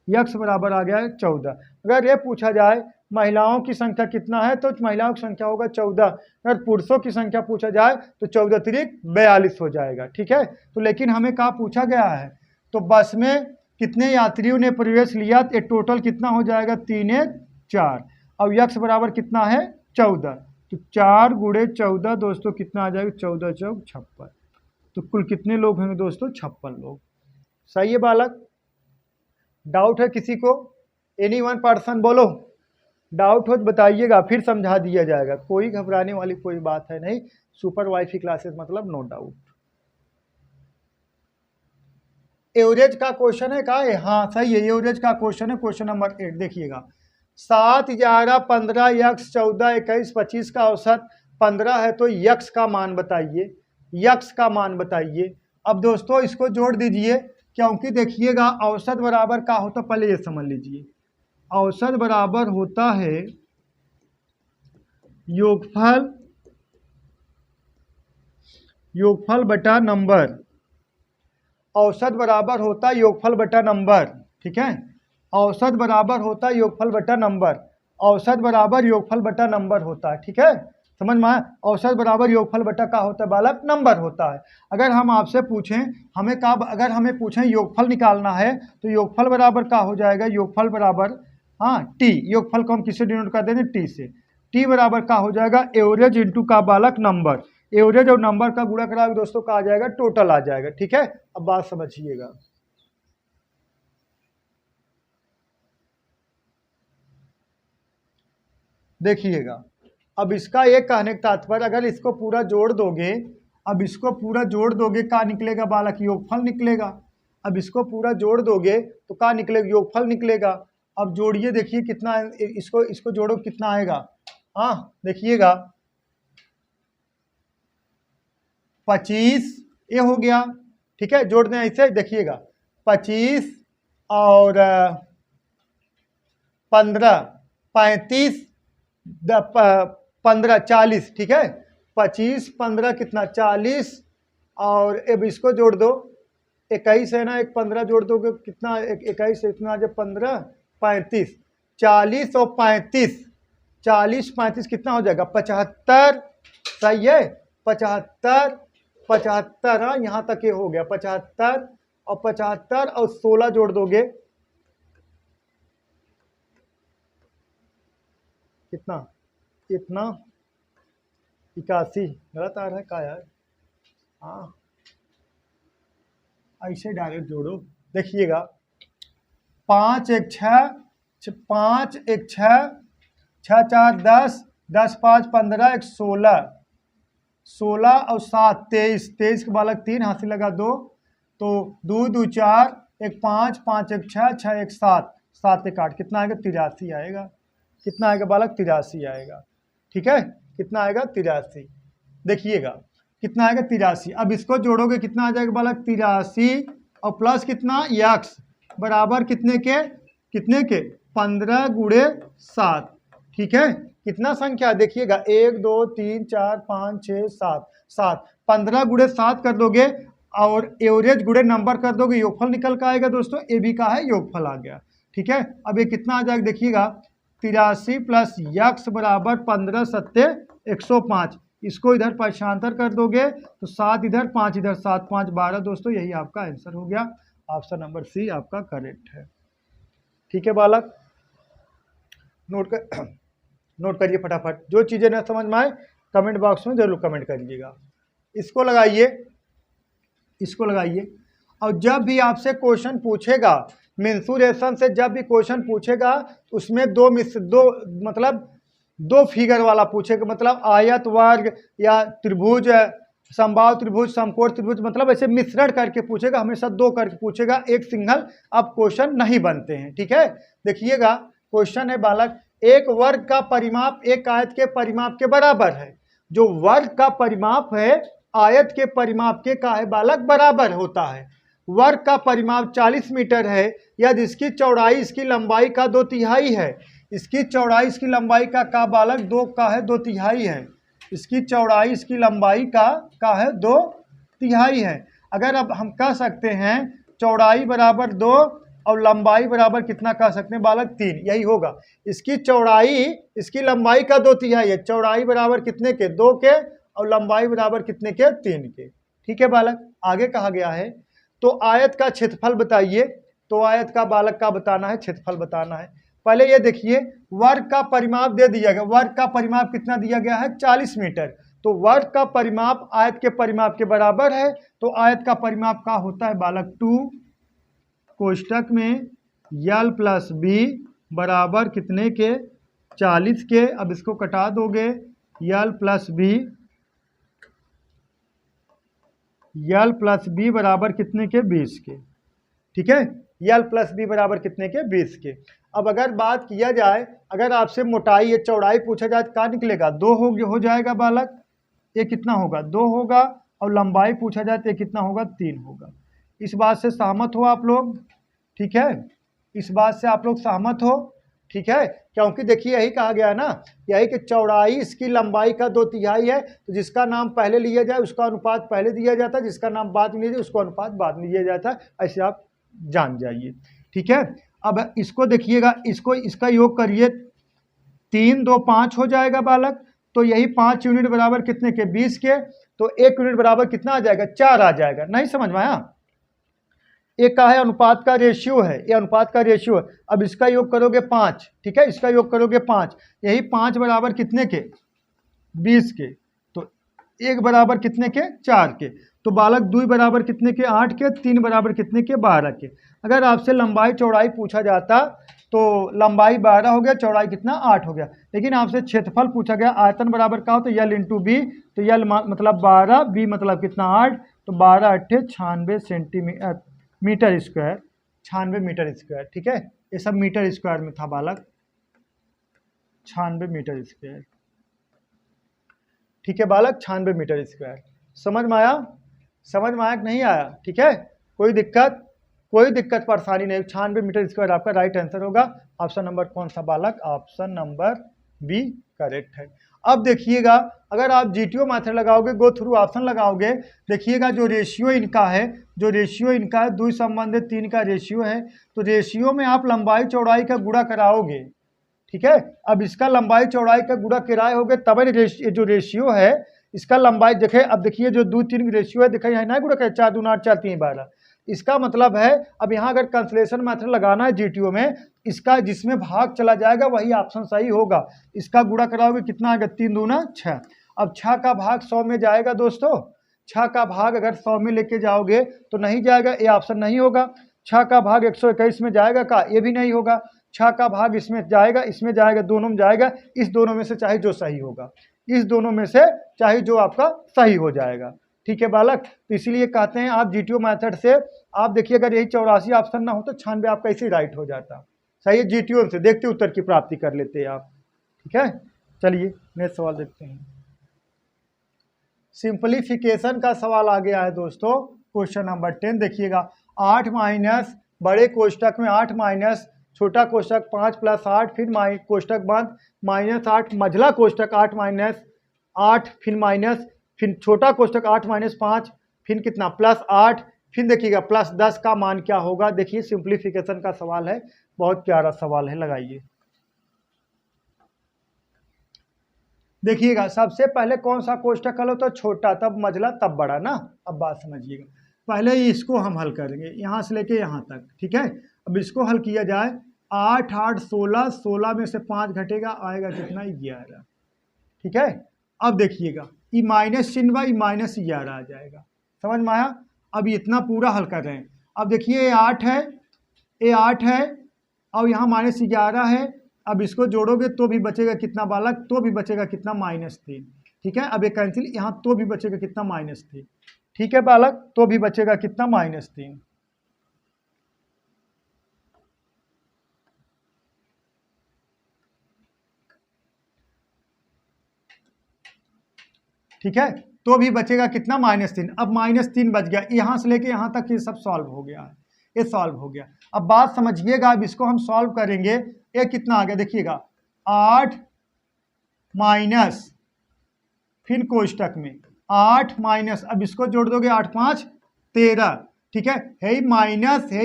यक्स बराबर आ गया 14। अगर ये पूछा जाए महिलाओं की संख्या कितना है, तो महिलाओं की संख्या होगा 14। अगर पुरुषों की संख्या पूछा जाए तो 14 त्रिक 42 हो जाएगा। ठीक है, तो लेकिन हमें कहाँ पूछा गया है, तो बस में कितने यात्रियों ने प्रवेश लिया, तो टोटल कितना हो जाएगा, 3 4। अब यक्स बराबर कितना है, 14, तो 4 गुणे 14 दोस्तों कितना आ जाएगा, 14 चौक 56। तो कुल कितने लोग होंगे दोस्तों, 56 लोग। सही है बालक, डाउट है किसी को, एनी वन पर्सन बोलो, डाउट हो तो बताइएगा, फिर समझा दिया जाएगा, कोई घबराने वाली कोई बात है नहीं, सुपर वाईफाई क्लासेस मतलब नो डाउट। एवरेज का क्वेश्चन है, कहा है? हाँ सही है, एवरेज का क्वेश्चन है, क्वेश्चन नंबर 8 देखिएगा। 7, 11, 15, यक्स 14, 21, 25 का औसत 15 है, तो यक्स का मान बताइए, यक्स का मान बताइए। अब दोस्तों इसको जोड़ दीजिए, क्योंकि देखिएगा औसत बराबर का होता, पहले ये समझ लीजिए, औसत बराबर होता है योगफल, योगफल बटा नंबर, औसत बराबर होता है योगफल बटा नंबर, ठीक है, औसत बराबर होता है योगफल बटा नंबर, औसत बराबर योगफल बटा नंबर होता है, ठीक है, समझ में आया? औसत बराबर योगफल बटा का होता है बालक, नंबर होता है। अगर हम आपसे पूछें, हमें का, अगर हमें पूछें योगफल निकालना है, तो योगफल बराबर का हो जाएगा, योगफल बराबर, हाँ टी, योगफल को हम किससे डिनोट कर देंगे? टी से। टी बराबर का हो जाएगा एवरेज इंटू का बालक नंबर, एवरेज और नंबर का गुणा करा दोस्तों का आ जाएगा टोटल आ जाएगा, ठीक है। अब बात समझिएगा, देखिएगा, अब इसका एक कहने का तात्पर्य, अगर इसको पूरा जोड़ दोगे, अब इसको पूरा जोड़ दोगे, क्या निकलेगा बालक? योगफल निकलेगा। अब इसको पूरा जोड़ दोगे तो क्या निकलेगा? योगफल निकलेगा। अब जोड़िए, देखिए कितना, इसको जोड़ो कितना आएगा, हाँ देखिएगा 25 ये हो गया, ठीक है, जोड़ दें ऐसे, देखिएगा 25 और 15, 35, 15, 40, ठीक है, 25, 15 कितना 40, और अब इसको जोड़ दो 21 है ना, एक 15 जोड़ दोगे कितना, 21 इतना जब 15, 35, 40 और 35, 40, 35 कितना हो जाएगा? 75, सही है, 75, 75, हाँ यहाँ तक ये हो गया 75, और 75 और 16 जोड़ दोगे कितना, इतना 81, गलत आ रहा है का यार, हाँ ऐसे डायरेक्ट जोड़ो, देखिएगा 5, 1, 6, 5, 1, 6, 6, 4, 10, 10, 5, 15, 1, 16, 16 और 7, 23, 23 के बालक 3, हाथ से लगा 2, तो 2, 2, 4, 1, 5, 5, 1, 6, 6, 1, 7, 7 1, 8, कितना आएगा? 83 आएगा। कितना आएगा बालक? 83 आएगा, ठीक है, कितना आएगा? 83, देखिएगा कितना आएगा? 83। अब इसको जोड़ोगे कितना आ जाएगा बालक? 83 और प्लस कितना, यक्स बराबर कितने के, कितने के? 15 गुणे 7, ठीक है, कितना संख्या देखिएगा 1, 2, 3, 4, 5, 6, 7, 7, 15 गुणे 7 कर दोगे और एवरेज गुणे नंबर कर दोगे, योगफल निकल का आएगा दोस्तों, ए बी का है योगफल आ गया, ठीक है। अब ये कितना आ जाएगा देखिएगा 83 प्लस यक्स बराबर 15 सत्ते 105, इसको इधर पक्षांतर कर दोगे तो 7 इधर 5 इधर, 7 5 12 दोस्तों, यही आपका आंसर हो गया, ऑप्शन नंबर सी आपका करेक्ट है, ठीक है बालक, नोट करिए फटाफट, जो चीज़ें ना समझ में आए कमेंट बॉक्स में जरूर कमेंट करिएगा। इसको लगाइए, इसको लगाइए, और जब भी आपसे क्वेश्चन पूछेगा मेंसुरेशन से, जब भी क्वेश्चन पूछेगा उसमें दो फिगर वाला पूछेगा, मतलब आयत, वर्ग या त्रिभुज, समबाहु त्रिभुज, समकोण त्रिभुज, मतलब ऐसे मिश्रण करके पूछेगा, हमेशा दो करके पूछेगा, एक सिंगल अब क्वेश्चन नहीं बनते हैं, ठीक है। देखिएगा क्वेश्चन है बालक, एक वर्ग का परिमाप एक आयत के परिमाप के बराबर है, जो वर्ग का परिमाप है आयत के परिमाप के का है बालक बराबर होता है। वर्ग का परिमाप 40 मीटर है यदि इसकी चौड़ाई इसकी लंबाई का 2/3 है, इसकी चौड़ाई इसकी लंबाई का बालक 2 का है 2/3 है, इसकी चौड़ाई इसकी लंबाई का है 2/3 है। अगर अब हम कह सकते हैं चौड़ाई बराबर 2 और लंबाई बराबर कितना कह सकते हैं बालक? 3, यही होगा। इसकी चौड़ाई इसकी लंबाई का 2/3 है, चौड़ाई बराबर कितने के? 2 के, और लंबाई बराबर कितने के? 3 के, ठीक है बालक। आगे कहा गया है तो आयत का क्षेत्रफल बताइए, तो आयत का बालक का बताना है, क्षेत्रफल बताना है। पहले ये देखिए वर्ग का परिमाप दे दिया गया, वर्ग का परिमाप कितना दिया गया है? 40 मीटर, तो वर्ग का परिमाप आयत के परिमाप के बराबर है, तो आयत का परिमाप का होता है बालक 2 कोष्टक में यल प्लस बी बराबर कितने के? 40 के। अब इसको कटा दोगे, L plus B L plus B बराबर कितने के 20 के, ठीक है, यल प्लस बी बराबर कितने के 20 के। अब अगर बात किया जाए, अगर आपसे मोटाई या चौड़ाई पूछा जाए तो क्या निकलेगा, 2 हो जाएगा बालक, ये कितना होगा 2 होगा, और लंबाई पूछा जाए तो ये कितना होगा 3 होगा। इस बात से सहमत हो आप लोग, ठीक है, इस बात से आप लोग सहमत हो, ठीक है, क्योंकि देखिए यही कहा गया ना, यही कि चौड़ाई इसकी लंबाई का 2/3 है, तो जिसका नाम पहले लिया जाए उसका अनुपात पहले दिया जाता है, जिसका नाम बाद में लिया जाए उसको अनुपात बाद में लिया जाता है, ऐसे आप जान जाइए, ठीक है। अब इसको देखिएगा, इसको इसका योग करिए, 3 2 5 हो जाएगा बालक, तो यही 5 यूनिट बराबर कितने के 20 के, तो 1 यूनिट बराबर कितना आ जाएगा 4 आ जाएगा, नहीं समझ में आया। एक का है अनुपात का रेशियो है, ये अनुपात का रेशियो है। अब इसका योग करोगे 5, ठीक है, इसका योग करोगे 5, यही 5 बराबर कितने के 20 के, तो 1 बराबर कितने के 4 के, तो बालक 2 बराबर कितने के 8 के, 3 बराबर कितने के 12 के। अगर आपसे लंबाई चौड़ाई पूछा जाता तो लंबाई 12 हो गया, चौड़ाई कितना 8 हो गया, लेकिन आपसे क्षेत्रफल पूछा गया, आयतन बराबर का हो तो यल इंटू बी, तो यल मतलब 12, बी मतलब कितना 8, तो 12 8 96 centimetre metre square, 96 metre square, ठीक है, ये सब मीटर स्क्वायर में था बालक, 96 मीटर स्क्वायर, ठीक है बालक, 96 मीटर स्क्वायर। समझ में आया, समझ में आया कि नहीं आया, ठीक है, कोई दिक्कत परेशानी नहीं, 96 मीटर स्क्वायर आपका राइट आंसर होगा। ऑप्शन नंबर कौन सा बालक, ऑप्शन नंबर बी करेक्ट है। अब देखिएगा, अगर आप जीटीओ मेथड लगाओगे, गो थ्रू ऑप्शन लगाओगे, देखिएगा जो रेशियो इनका है, जो रेशियो इनका है 2 संबंधित 3 का रेशियो है, तो रेशियो में आप लंबाई चौड़ाई का गुणा कराओगे, ठीक है। अब इसका लंबाई चौड़ाई का गुणा किराए हो गए, तब जो रेशियो है इसका लंबाई देखे, अब देखिए जो 2 3 रेशियो है, देखिए यहाँ ना गुणा करे, 4 2 8 4 3 12, इसका मतलब है अब यहाँ अगर कैंसलेशन मेथड लगाना है जीटीओ में, इसका जिसमें भाग चला जाएगा वही ऑप्शन सही होगा। इसका गुणा कराओगे कितना आएगा, 3 दूना 6, अब 6 का भाग 100 में जाएगा दोस्तों, 6 का भाग अगर 100 में लेके जाओगे तो नहीं जाएगा, ये ऑप्शन नहीं होगा। 6 का भाग 121 में जाएगा का, ये भी नहीं होगा। 6 का भाग इसमें जाएगा, इसमें जाएगा, दोनों में जाएगा, इस दोनों में से चाहे जो सही होगा, इस दोनों में से चाहे जो आपका सही हो जाएगा, ठीक है बालक। तो इसीलिए कहते हैं आप जीटीओ मेथड से, आप देखिए अगर यही 84 ऑप्शन ना हो तो 96 आपका इसी राइट हो जाता, सही है, जीटीओ से देखते उत्तर की प्राप्ति कर लेते आप, ठीक है। चलिए नेक्स्ट सवाल देखते हैं। सिंपलीफिकेशन का सवाल आ गया है दोस्तों, क्वेश्चन नंबर 10 देखिएगा, 8 माइनस बड़े कोष्टक में 8 माइनस छोटा कोष्टक 5 प्लस 8, फिर कोष्टक बंद -8, मझला कोष्टक 8 माइनस 8, फिर छोटा कोष्टक 8 माइनस 5, फिर कितना +8, फिर देखिएगा +10 का मान क्या होगा। देखिए सिंपलीफिकेशन का सवाल है, बहुत प्यारा सवाल है, लगाइए। देखिएगा सबसे पहले कौन सा कोष्टक हल होता है, छोटा तब मझला तब बड़ा ना। अब बात समझिएगा, पहले इसको हम हल करेंगे यहाँ से लेके यहाँ तक, ठीक है। अब इसको हल किया जाए, 8 8 16, 16 में से 5 घटेगा, आएगा कितना 11, ठीक है। अब देखिएगा ये माइनस चिन्ह बा, ये -11 आ जाएगा, समझ में आया। अब इतना पूरा हल कर रहे हैं, अब देखिए ये 8 है, ये 8 है, अब यहाँ -11 है, अब इसको जोड़ोगे तो भी बचेगा कितना बालक, तो भी बचेगा कितना -3, ठीक है। अब ये कैंसिल, यहाँ तो भी बचेगा कितना -3, ठीक है बालक, तो भी बचेगा कितना -3, ठीक है, तो भी बचेगा कितना -3। अब -3 बच गया, यहाँ से लेके यहाँ तक ये सब सॉल्व हो गया है, ये सॉल्व हो गया। अब बात समझिएगा, अब इसको हम सॉल्व करेंगे, ये कितना आ गया देखिएगा, 8 माइनस फिर कोष्टक में 8 माइनस, अब इसको जोड़ दोगे 8 5 13, ठीक है ही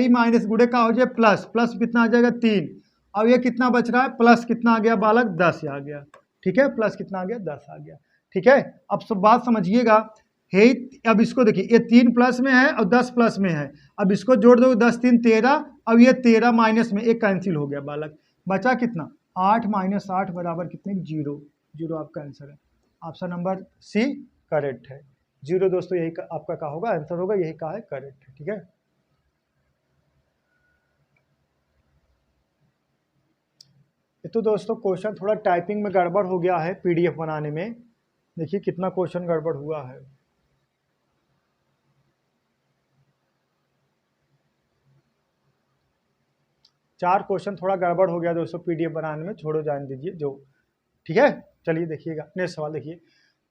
माइनस गुड़े का हो जाए प्लस, प्लस कितना आ जाएगा 3, अब ये कितना बच रहा है, प्लस कितना आ गया बालक 10 आ गया, ठीक है, प्लस कितना आ गया 10 आ गया, ठीक है। अब सब बात समझिएगा, हे अब इसको देखिए, ये 3 प्लस में है और 10 प्लस में है, अब इसको जोड़ दो 10 3 13, अब ये 13 माइनस में एक कैंसिल हो गया बालक, बचा कितना 8 माइनस 8 बराबर कितने 0, 0 आपका आंसर है, ऑप्शन नंबर सी करेक्ट है। 0 दोस्तों यही आपका क्या होगा आंसर होगा, यही का है करेक्ट है, ठीक है। तो दोस्तों क्वेश्चन थोड़ा टाइपिंग में गड़बड़ हो गया है, पीडीएफ बनाने में, देखिए कितना क्वेश्चन गड़बड़ हुआ है। 4 क्वेश्चन थोड़ा गड़बड़ हो गया दोस्तों पीडीएफ बनाने में, छोड़ो जाने दीजिए जो, ठीक है। चलिए देखिएगा नेक्स्ट सवाल देखिए।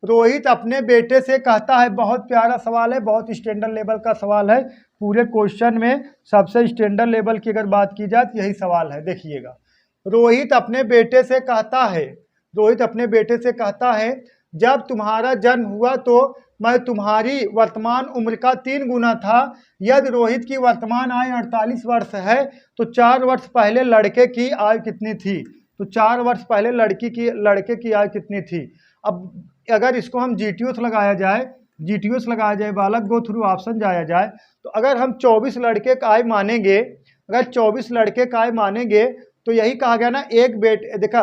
रोहित अपने बेटे से कहता है, बहुत प्यारा सवाल है, बहुत स्टैंडर्ड लेवल का सवाल है, पूरे क्वेश्चन में सबसे स्टैंडर्ड लेवल की अगर बात की जाए तो यही सवाल है। देखिएगा, रोहित अपने बेटे से कहता है, रोहित अपने बेटे से कहता है, जब तुम्हारा जन्म हुआ तो मैं तुम्हारी वर्तमान उम्र का 3 गुना था। यदि रोहित की वर्तमान आयु 48 वर्ष है तो 4 वर्ष पहले लड़के की आयु कितनी थी? तो 4 वर्ष पहले लड़के की आयु कितनी थी? अब अगर इसको हम जीटीओस लगाया जाए, बालक गो थ्रू ऑप्शन जाया जाए, तो अगर हम 24 लड़के का आयु मानेंगे, अगर 24 लड़के का आयु मानेंगे तो यही कहा गया ना, एक बेटे, देखा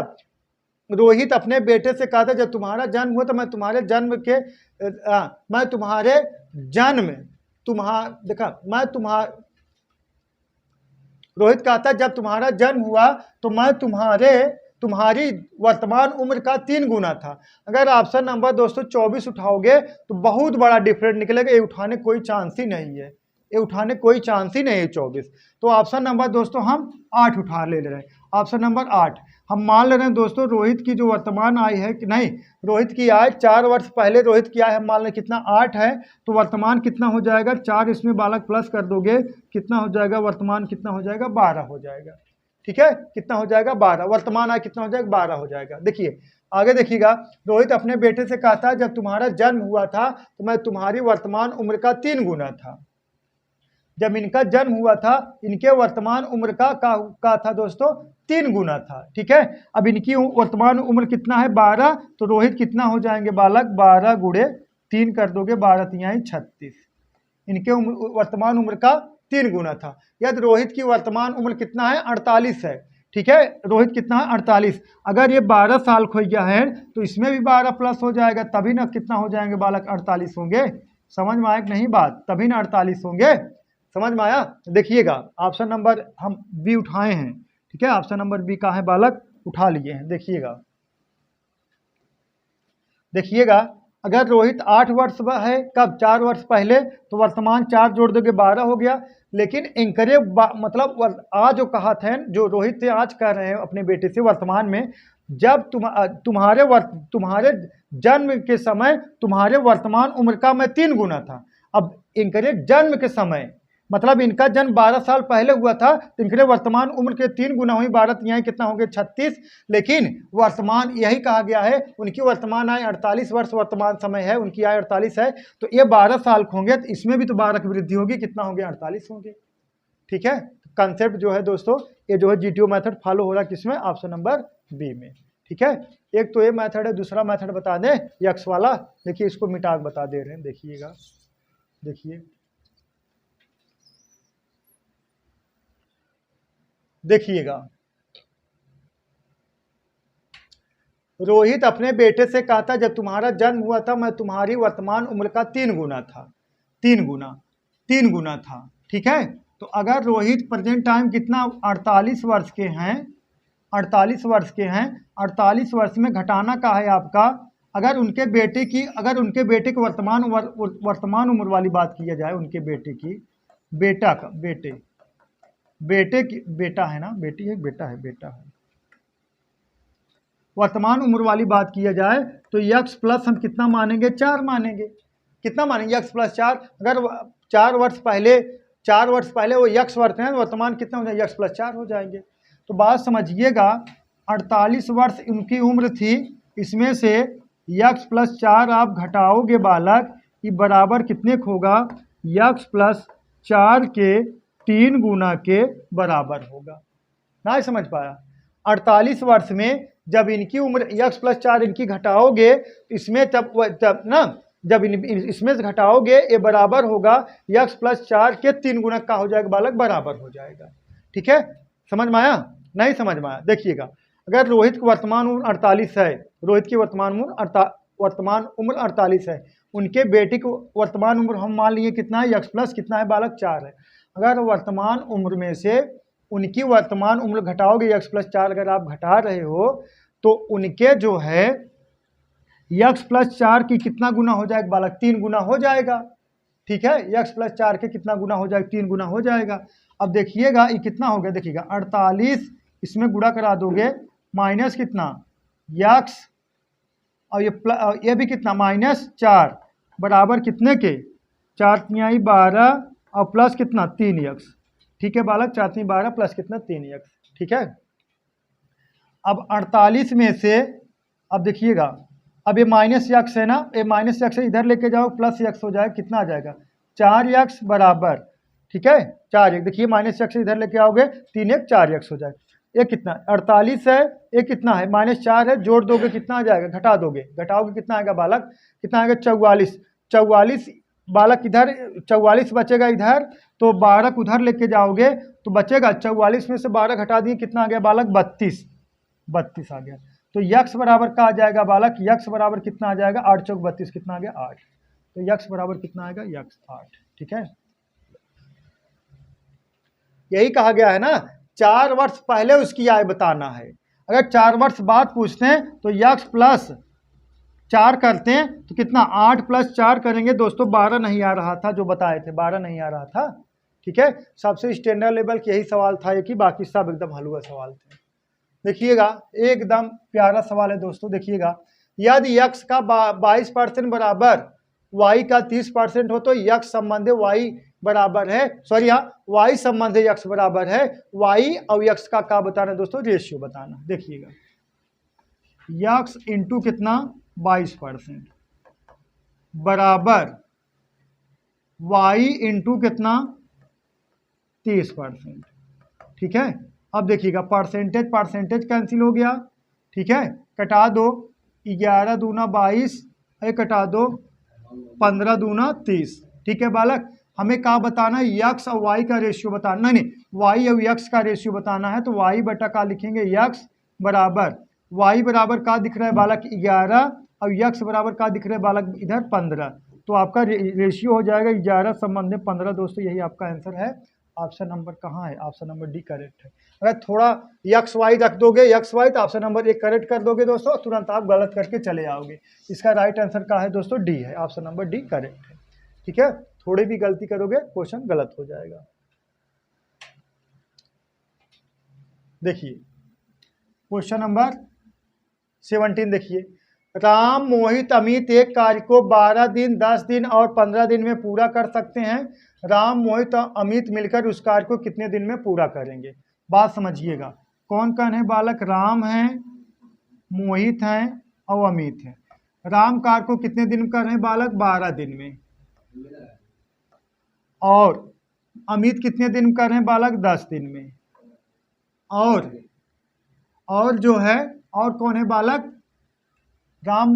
रोहित अपने बेटे से कहा था जब तुम्हारा जन्म हुआ तो मैं तुम्हारे जन्म के मैं तुम्हारे जन्म देखा मैं रोहित कहता जब तुम्हारा जन्म हुआ तो मैं तुम्हारी वर्तमान उम्र का 3 गुना था। अगर ऑप्शन नंबर दोस्तों 24 उठाओगे तो बहुत बड़ा डिफरेंट निकलेगा, ये उठाने कोई चांस ही नहीं है, ये उठाने कोई चांस ही नहीं है 24। तो ऑप्शन नंबर दोस्तों हम 8 उठा ले रहे हैं, ऑप्शन नंबर 8 हम मान ले रहे हैं दोस्तों। रोहित की जो वर्तमान आयु है कि नहीं, रोहित की आयु 4 वर्ष पहले रोहित की आयु हम मान लें कितना 8 है, तो वर्तमान कितना हो जाएगा, 4 इसमें बालक प्लस कर दोगे कितना हो जाएगा, वर्तमान कितना हो जाएगा, 12 हो जाएगा। ठीक है, कितना हो जाएगा, 12। वर्तमान आयु कितना हो जाएगा, 12 हो जाएगा। देखिए आगे देखिएगा, रोहित अपने बेटे से कहता है जब तुम्हारा जन्म हुआ था तो मैं तुम्हारी वर्तमान उम्र का 3 गुना था। जब इनका जन्म हुआ था इनके वर्तमान उम्र का था दोस्तों 3 गुना था। ठीक है, अब इनकी वर्तमान उम्र कितना है, 12, तो रोहित कितना हो जाएंगे बालक, 12 गुणे 3 कर दोगे, 12 तिहाई 36, इनके वर्तमान उम्र का 3 गुना था। यदि रोहित की वर्तमान उम्र कितना है, 48 है। ठीक है, रोहित कितना है, 48। अगर ये 12 साल खो गया है तो इसमें भी 12 प्लस हो जाएगा, तभी ना कितना हो जाएंगे बालक, 48 होंगे। समझ में आया कि नहीं बात, तभी ना 48 होंगे, समझ में आया। देखिएगा ऑप्शन नंबर हम बी उठाए हैं। ठीक है, ऑप्शन नंबर बी का है बालक, उठा लिए हैं। देखिएगा अगर रोहित 8 वर्ष है, कब, 4 वर्ष पहले, तो वर्तमान 4 जोड़ दोगे 12 हो गया। लेकिन इनकरेक्ट मतलब आज जो कहा था, जो रोहित थे आज कह रहे हैं अपने बेटे से वर्तमान में, जब तुम्हारे जन्म के समय तुम्हारे वर्तमान उम्र का मैं 3 गुना था। अब इनकरेक्ट जन्म के समय मतलब इनका जन्म 12 साल पहले हुआ था, तो इनके वर्तमान उम्र के 3 गुना हुई, 12 यहाँ कितना होंगे 36। लेकिन वर्तमान यही कहा गया है, उनकी वर्तमान आयु 48 वर्ष वर्तमान समय है, उनकी आयु 48 है, तो ये 12 साल होंगे, तो इसमें भी तो 12 की वृद्धि होगी, कितना होंगे, 48 होंगे। ठीक है, कंसेप्ट जो है दोस्तों, ये जो है जीटीओ मेथड फॉलो हो रहा है किसमें, ऑप्शन नंबर बी में। ठीक है, एक तो ये मेथड है, दूसरा मेथड बता दें यक्स वाला, देखिए इसको मिटा के बता दे रहे हैं। देखिएगा, देखिएगा रोहित अपने बेटे से कहा था जब तुम्हारा जन्म हुआ था मैं तुम्हारी वर्तमान उम्र का 3 गुना था, 3 गुना था। ठीक है, तो अगर रोहित प्रेजेंट टाइम कितना 48 वर्ष के हैं, 48 वर्ष के हैं, 48 वर्ष में घटाना का है आपका, अगर उनके बेटे की वर्तमान उम्र वाली बात की जाए, उनके बेटे की बेटा है ना, बेटी है, बेटा है, वर्तमान उम्र वाली बात किया जाए तो यक्स प्लस हम कितना मानेंगे, 4 मानेंगे। कितना मानेंगे, यक्स प्लस 4। अगर 4 वर्ष पहले वो यक्स वर्ष हैं, वर्तमान कितना हो जाएगा, यक्स प्लस 4 हो जाएंगे। तो बात समझिएगा, 48 वर्ष उनकी उम्र थी, इसमें से यक्स प्लस 4 आप घटाओगे बालक, ये बराबर कितने को होगा, यक्स प्लस 4 के 3 गुना के बराबर होगा। ना समझ पाया, 48 वर्ष में जब इनकी उम्र यक्स प्लस 4 इनकी घटाओगे, इसमें तब ना जब इसमें से घटाओगे ये बराबर होगा यक्स प्लस 4 के 3 गुना का हो जाएगा बालक, बराबर हो जाएगा। ठीक है, समझ में आया, नहीं समझ में आया। देखिएगा, अगर रोहित की वर्तमान उम्र 48 है, रोहित की वर्तमान उम्र 48 है, उनके बेटे की वर्तमान उम्र हम मान लिए कितना है, यक्स प्लस कितना है बालक, 4 है। अगर वर्तमान उम्र में से उनकी वर्तमान उम्र घटाओगे, यक्स प्लस 4 अगर आप घटा रहे हो, तो उनके जो है यक्स प्लस 4 की कितना गुना हो जाएगा बालक, 3 गुना हो जाएगा। ठीक है, यक्स प्लस 4 के कितना गुना हो जाएगा, 3 गुना हो जाएगा। अब देखिएगा ये कितना हो गया, देखिएगा 48 इसमें गुणा करा दोगे, माइनस कितना यक्स, और ये भी कितना -4 बराबर कितने के 4 तिहाई 12 और प्लस कितना 3x। ठीक है बालक, 4 तिहाई 12 प्लस कितना 3x। ठीक है, अब 48 में से अब देखिएगा, अब ये -x है ना, ये -x है, इधर लेके जाओ +x हो जाएगा, कितना आ जाएगा 4x बराबर, ठीक है 4x, देखिए -x इधर लेके आओगे 3x 4x हो जाएगा। ये कितना 48 है, ये कितना है -4 है, जोड़ दोगे कितना आ जाएगा, घटा दोगे, घटाओगे कितना आएगा बालक, कितना आएगा 44। 44 बालक इधर 44 बचेगा इधर, तो 12 उधर लेके जाओगे तो बचेगा 44 में से 12 घटा दिए, कितना आ गया बालक 32 आ गया। तो यक्स बराबर का आ जाएगा बालक, यक्स बराबर कितना आ जाएगा 8 चौक 32, कितना आ गया 8। तो यक्स बराबर कितना आएगा यक्स 8। ठीक है, यही कहा गया है ना 4 वर्ष पहले उसकी आय बताना है। अगर 4 वर्ष बाद पूछते हैं तो यक्स प्लस 4 करते हैं तो कितना 8 + 4 करेंगे दोस्तों, 12 नहीं आ रहा था, जो बताए थे 12 नहीं आ रहा था। ठीक है, सबसे स्टैंडर्ड लेवल का यही सवाल था कि बाकी सब एकदम हलवा सवाल थे। देखिएगा एकदम प्यारा सवाल है दोस्तों, देखिएगा यदि यक्स का 22% बराबर वाई का 30% हो तो यक्स संबंधी वाई बराबर है, सॉरी यहाँ वाई संबंधी यक्स बराबर है, वाई और यक्स का क्या बताना दोस्तों, रेशियो बताना। देखिएगा यक्स इंटू कितना 22% बराबर वाई इंटू कितना 30%। ठीक है, अब देखिएगा परसेंटेज कैंसिल हो गया। ठीक है, कटा दो 11 दूना 22, कटा दो 15 दूना 30। ठीक है बालक, हमें क्या बताना है, यक्स और वाई का रेशियो बताना, नहीं वाई और यक्स का रेशियो बताना है। तो वाई बटा का लिखेंगे यक्स बराबर, वाई बराबर का दिख रहा है बालक 11 और यक्स बराबर का दिख रहा है बालक इधर 15। तो आपका रेशियो हो जाएगा 11 संबंध 15 दोस्तों, यही आपका आंसर है। ऑप्शन नंबर कहाँ है, ऑप्शन नंबर डी करेक्ट है। अगर थोड़ा यक्स वाई रख दोगे यक्स वाई तो ऑप्शन नंबर 1 करेक्ट कर दोगे दोस्तों, तुरंत आप गलत करके चले आओगे। इसका राइट आंसर क्या है दोस्तों, डी है, ऑप्शन नंबर डी करेक्ट है। ठीक है, थोड़ी भी गलती करोगे क्वेश्चन गलत हो जाएगा। देखिए क्वेश्चन नंबर 17 देखिए, राम मोहित अमित एक कार्य को 12 दिन 10 दिन और 15 दिन में पूरा कर सकते हैं। राम मोहित और अमित मिलकर उस कार्य को कितने दिन में पूरा करेंगे। बात समझिएगा, कौन कौन है बालक, राम है, मोहित है और अमित है। राम कार्य को कितने दिन में कर रहे हैं बालक, 12 दिन में, और अमित कितने दिन में कर रहे हैं बालक, 10 दिन में। और जो है और कौन है बालक, राम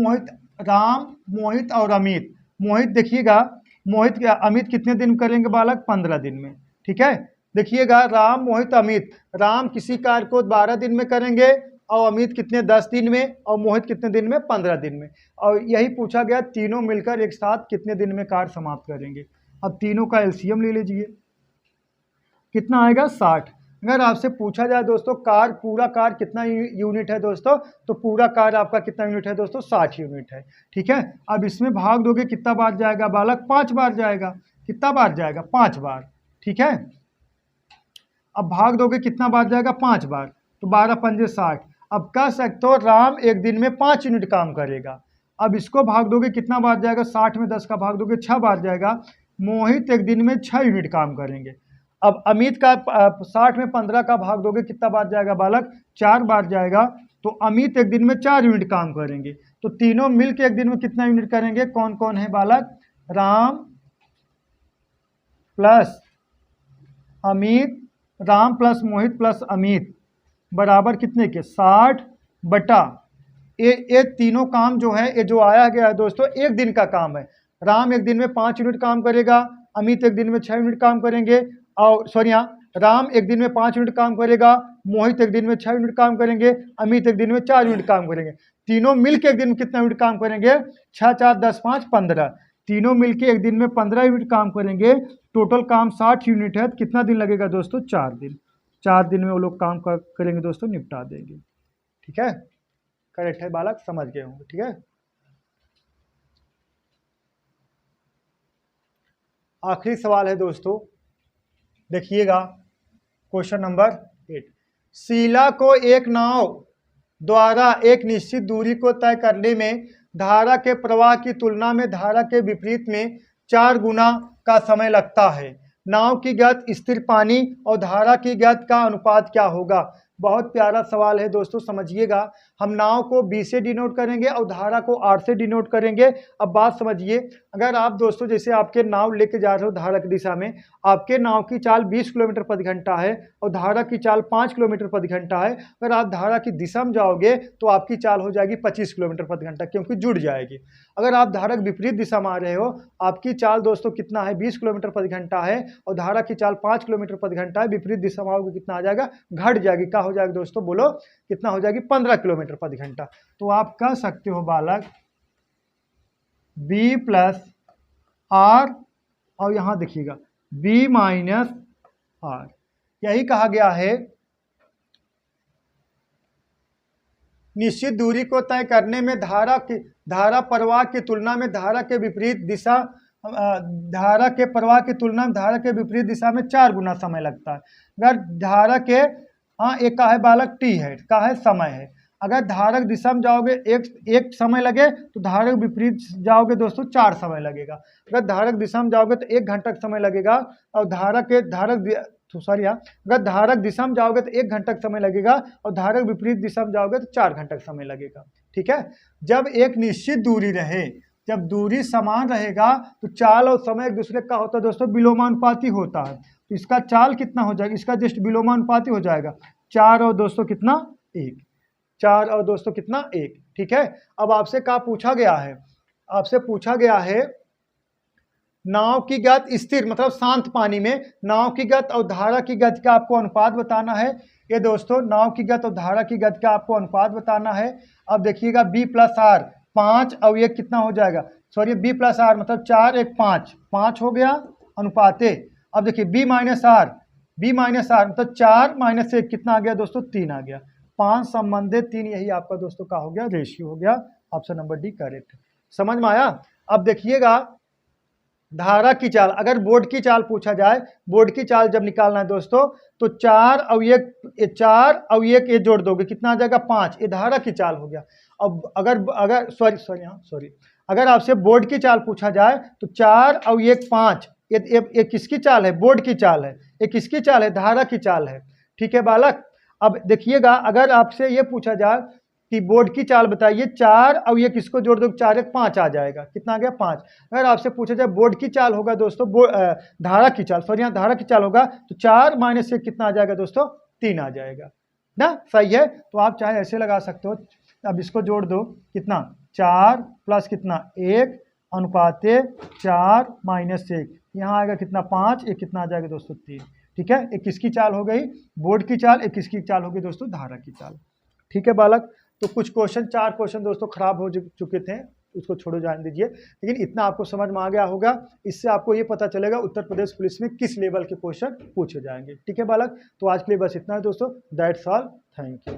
मोहित और अमित। मोहित देखिएगा, मोहित अमित कितने दिन करेंगे बालक, 15 दिन में। ठीक है, देखिएगा राम मोहित अमित, राम किसी कार्य को 12 दिन में करेंगे और अमित कितने 10 दिन में, और मोहित कितने दिन में 15 दिन में। और यही पूछा गया तीनों मिलकर एक साथ कितने दिन में कार्य समाप्त करेंगे। अब तीनों का एलसीएम ले लीजिए, कितना आएगा 60। अगर आपसे पूछा जाए दोस्तों कार पूरा कार कितना यूनिट है दोस्तों, तो पूरा कार आपका कितना यूनिट है दोस्तों, 60 यूनिट है। ठीक है, अब इसमें भाग दोगे कितना बार जाएगा बालक, 5 बार जाएगा। कितना बार जाएगा, 5 बार। ठीक है, अब भाग दोगे कितना बार जाएगा, 5 बार, तो 12 पंजे 60। अब कह सकते हो राम एक दिन में 5 यूनिट काम करेगा। अब इसको भाग दोगे कितना बार जाएगा, 60 में 10 का भाग दोगे 6 बार जाएगा। मोहित एक दिन में 6 यूनिट काम करेंगे। अब अमित का 60 में 15 का भाग दोगे कितना बार जाएगा बालक, 4 बार जाएगा। तो अमित एक दिन में 4 यूनिट काम करेंगे। तो तीनों मिलकर एक दिन में कितना यूनिट करेंगे, कौन कौन है बालक, राम प्लस अमित, राम प्लस मोहित प्लस अमित बराबर कितने के 60 बटा ये तीनों काम जो है, ये जो आया गया है दोस्तों एक दिन का काम है। राम एक दिन में 5 यूनिट काम करेगा, अमित एक दिन में 6 यूनिट काम करेंगे, और सॉरी यहाँ राम एक दिन में 5 यूनिट काम करेगा, मोहित एक दिन में 6 यूनिट काम करेंगे, अमित एक दिन में 4 यूनिट काम करेंगे। तीनों मिलकर एक दिन में कितना यूनिट काम करेंगे, 6 4 10 5 15। तीनों मिलकर एक दिन में 15 यूनिट काम करेंगे। टोटल काम 60 यूनिट है, तो कितना दिन लगेगा दोस्तों, 4 दिन। 4 दिन में वो लोग काम करेंगे दोस्तों, निपटा देंगे। ठीक है, करेक्ट है बालक, समझ गए होंगे। ठीक है, आखिरी सवाल है दोस्तों, देखिएगा क्वेश्चन नंबर 8, शीला को एक नाव द्वारा एक निश्चित दूरी को तय करने में धारा के प्रवाह की तुलना में धारा के विपरीत में 4 गुना का समय लगता है। नाव की गति, स्थिर पानी और धारा की गति का अनुपात क्या होगा? बहुत प्यारा सवाल है दोस्तों, समझिएगा। हम नाव को B से डिनोट करेंगे और धारा को R से डिनोट करेंगे। अब बात समझिए, अगर आप दोस्तों जैसे आपके नाव लेके जा रहे हो धारा की दिशा में, आपके नाव की चाल 20 किलोमीटर प्रति घंटा है और धारा की चाल 5 किलोमीटर प्रति घंटा है। अगर आप धारा की दिशा में जाओगे तो आपकी चाल हो जाएगी 25 किलोमीटर प्रति घंटा, क्योंकि जुड़ जाएगी। अगर आप धारा की विपरीत दिशा में आ रहे हो, आपकी चाल दोस्तों कितना है? 20 किलोमीटर प्रति घंटा है और धारा की चाल 5 किलोमीटर प्रति घंटा है। विपरीत दिशा में आओगे कितना आ जाएगा? घट जाएगी। क्या हो जाएगा दोस्तों? बोलो कितना हो जाएगी? 15 किलोमीटर प्रति घंटा। तो आप कह सकते हो बालक B प्लस R, और यहां देखिएगा B माइनस R। यही कहा गया है निश्चित दूरी को तय करने में धारा प्रवाह की तुलना में धारा के विपरीत दिशा धारा के प्रवाह की तुलना में धारा के विपरीत दिशा में 4 गुना समय लगता है। अगर धारा के एक का है बालक T है, का है समय है। अगर धारक दिशा में जाओगे एक समय लगे तो धारक विपरीत जाओगे दोस्तों 4 समय लगेगा। अगर धारक दिशा में जाओगे तो 1 घंटा समय लगेगा और अगर धारक दिशा में जाओगे तो 1 घंटा समय लगेगा और धारक विपरीत दिशा में जाओगे तो 4 घंटा समय लगेगा। ठीक है, जब एक निश्चित दूरी रहे, जब दूरी समान रहेगा तो चाल और समय एक दूसरे का होता है दोस्तों, विलोमानुपाती होता है। तो इसका चाल कितना हो जाएगा? इसका जस्ट विलोमानुपाती हो जाएगा। 4 और दोस्तों कितना? 1। 4 और दोस्तों कितना? 1। ठीक है, अब आपसे क्या पूछा गया है? आपसे पूछा गया है नाव की गति स्थिर मतलब शांत पानी में नाव की गति और धारा की गति का आपको अनुपात बताना है। ये दोस्तों नाव की गति और धारा की गति का आपको अनुपात बताना है। अब देखिएगा B प्लस R, 5 और 1 कितना हो जाएगा? सॉरी, B प्लस R मतलब 4 1 5, 5 हो गया अनुपाते। अब देखिए B माइनस R मतलब 4 माइनस 1 कितना आ गया दोस्तों? 3 आ गया। 5 संबंधित 3, यही आपका दोस्तों का हो गया? रेशियो हो गया। Option number D correct. समझ में आया? अब देखिएगा धारा की चाल, अगर बोर्ड की चाल पूछा जाए, बोर्ड की चाल जब निकालना है दोस्तों तो 4 और 1 ये जोड़ दोगे कितना आ जाएगा? 5। ये धारा की चाल हो गया। अब अगर सॉरी अगर आपसे बोर्ड की चाल पूछा जाए तो 4 और 1 5, ये किसकी चाल है? बोर्ड की चाल है। ये किसकी चाल है? धारा की चाल है। ठीक है बालक, अब देखिएगा अगर आपसे ये पूछा जाए कि बोर्ड की चाल बताइए, 4 और ये किसको जोड़ दो? 4 1 5 आ जाएगा। कितना आ गया? 5। अगर आपसे पूछा जाए बोर्ड की चाल होगा दोस्तों, धारा की चाल, सॉरी यहाँ धारा की चाल होगा तो 4 माइनस 1 कितना आ जाएगा दोस्तों? 3 आ जाएगा ना। सही है, तो आप चाहे ऐसे लगा सकते हो। अब इसको जोड़ दो, कितना? 4 प्लस कितना? 1 अनुपाते 4 माइनस 1, यहाँ आएगा कितना? 5। ये कितना आ जाएगा दोस्तों? 3। ठीक है, एक किसकी चाल हो गई? बोर्ड की चाल। एक किसकी चाल हो गई दोस्तों? धारा की चाल। ठीक है बालक, तो कुछ क्वेश्चन 4 क्वेश्चन दोस्तों खराब हो चुके थे, उसको छोड़ो, जान दीजिए। लेकिन इतना आपको समझ में आ गया होगा, इससे आपको ये पता चलेगा उत्तर प्रदेश पुलिस में किस लेवल के क्वेश्चन पूछे जाएंगे। ठीक है बालक, तो आज के लिए बस इतना है दोस्तों। That's all, thank you.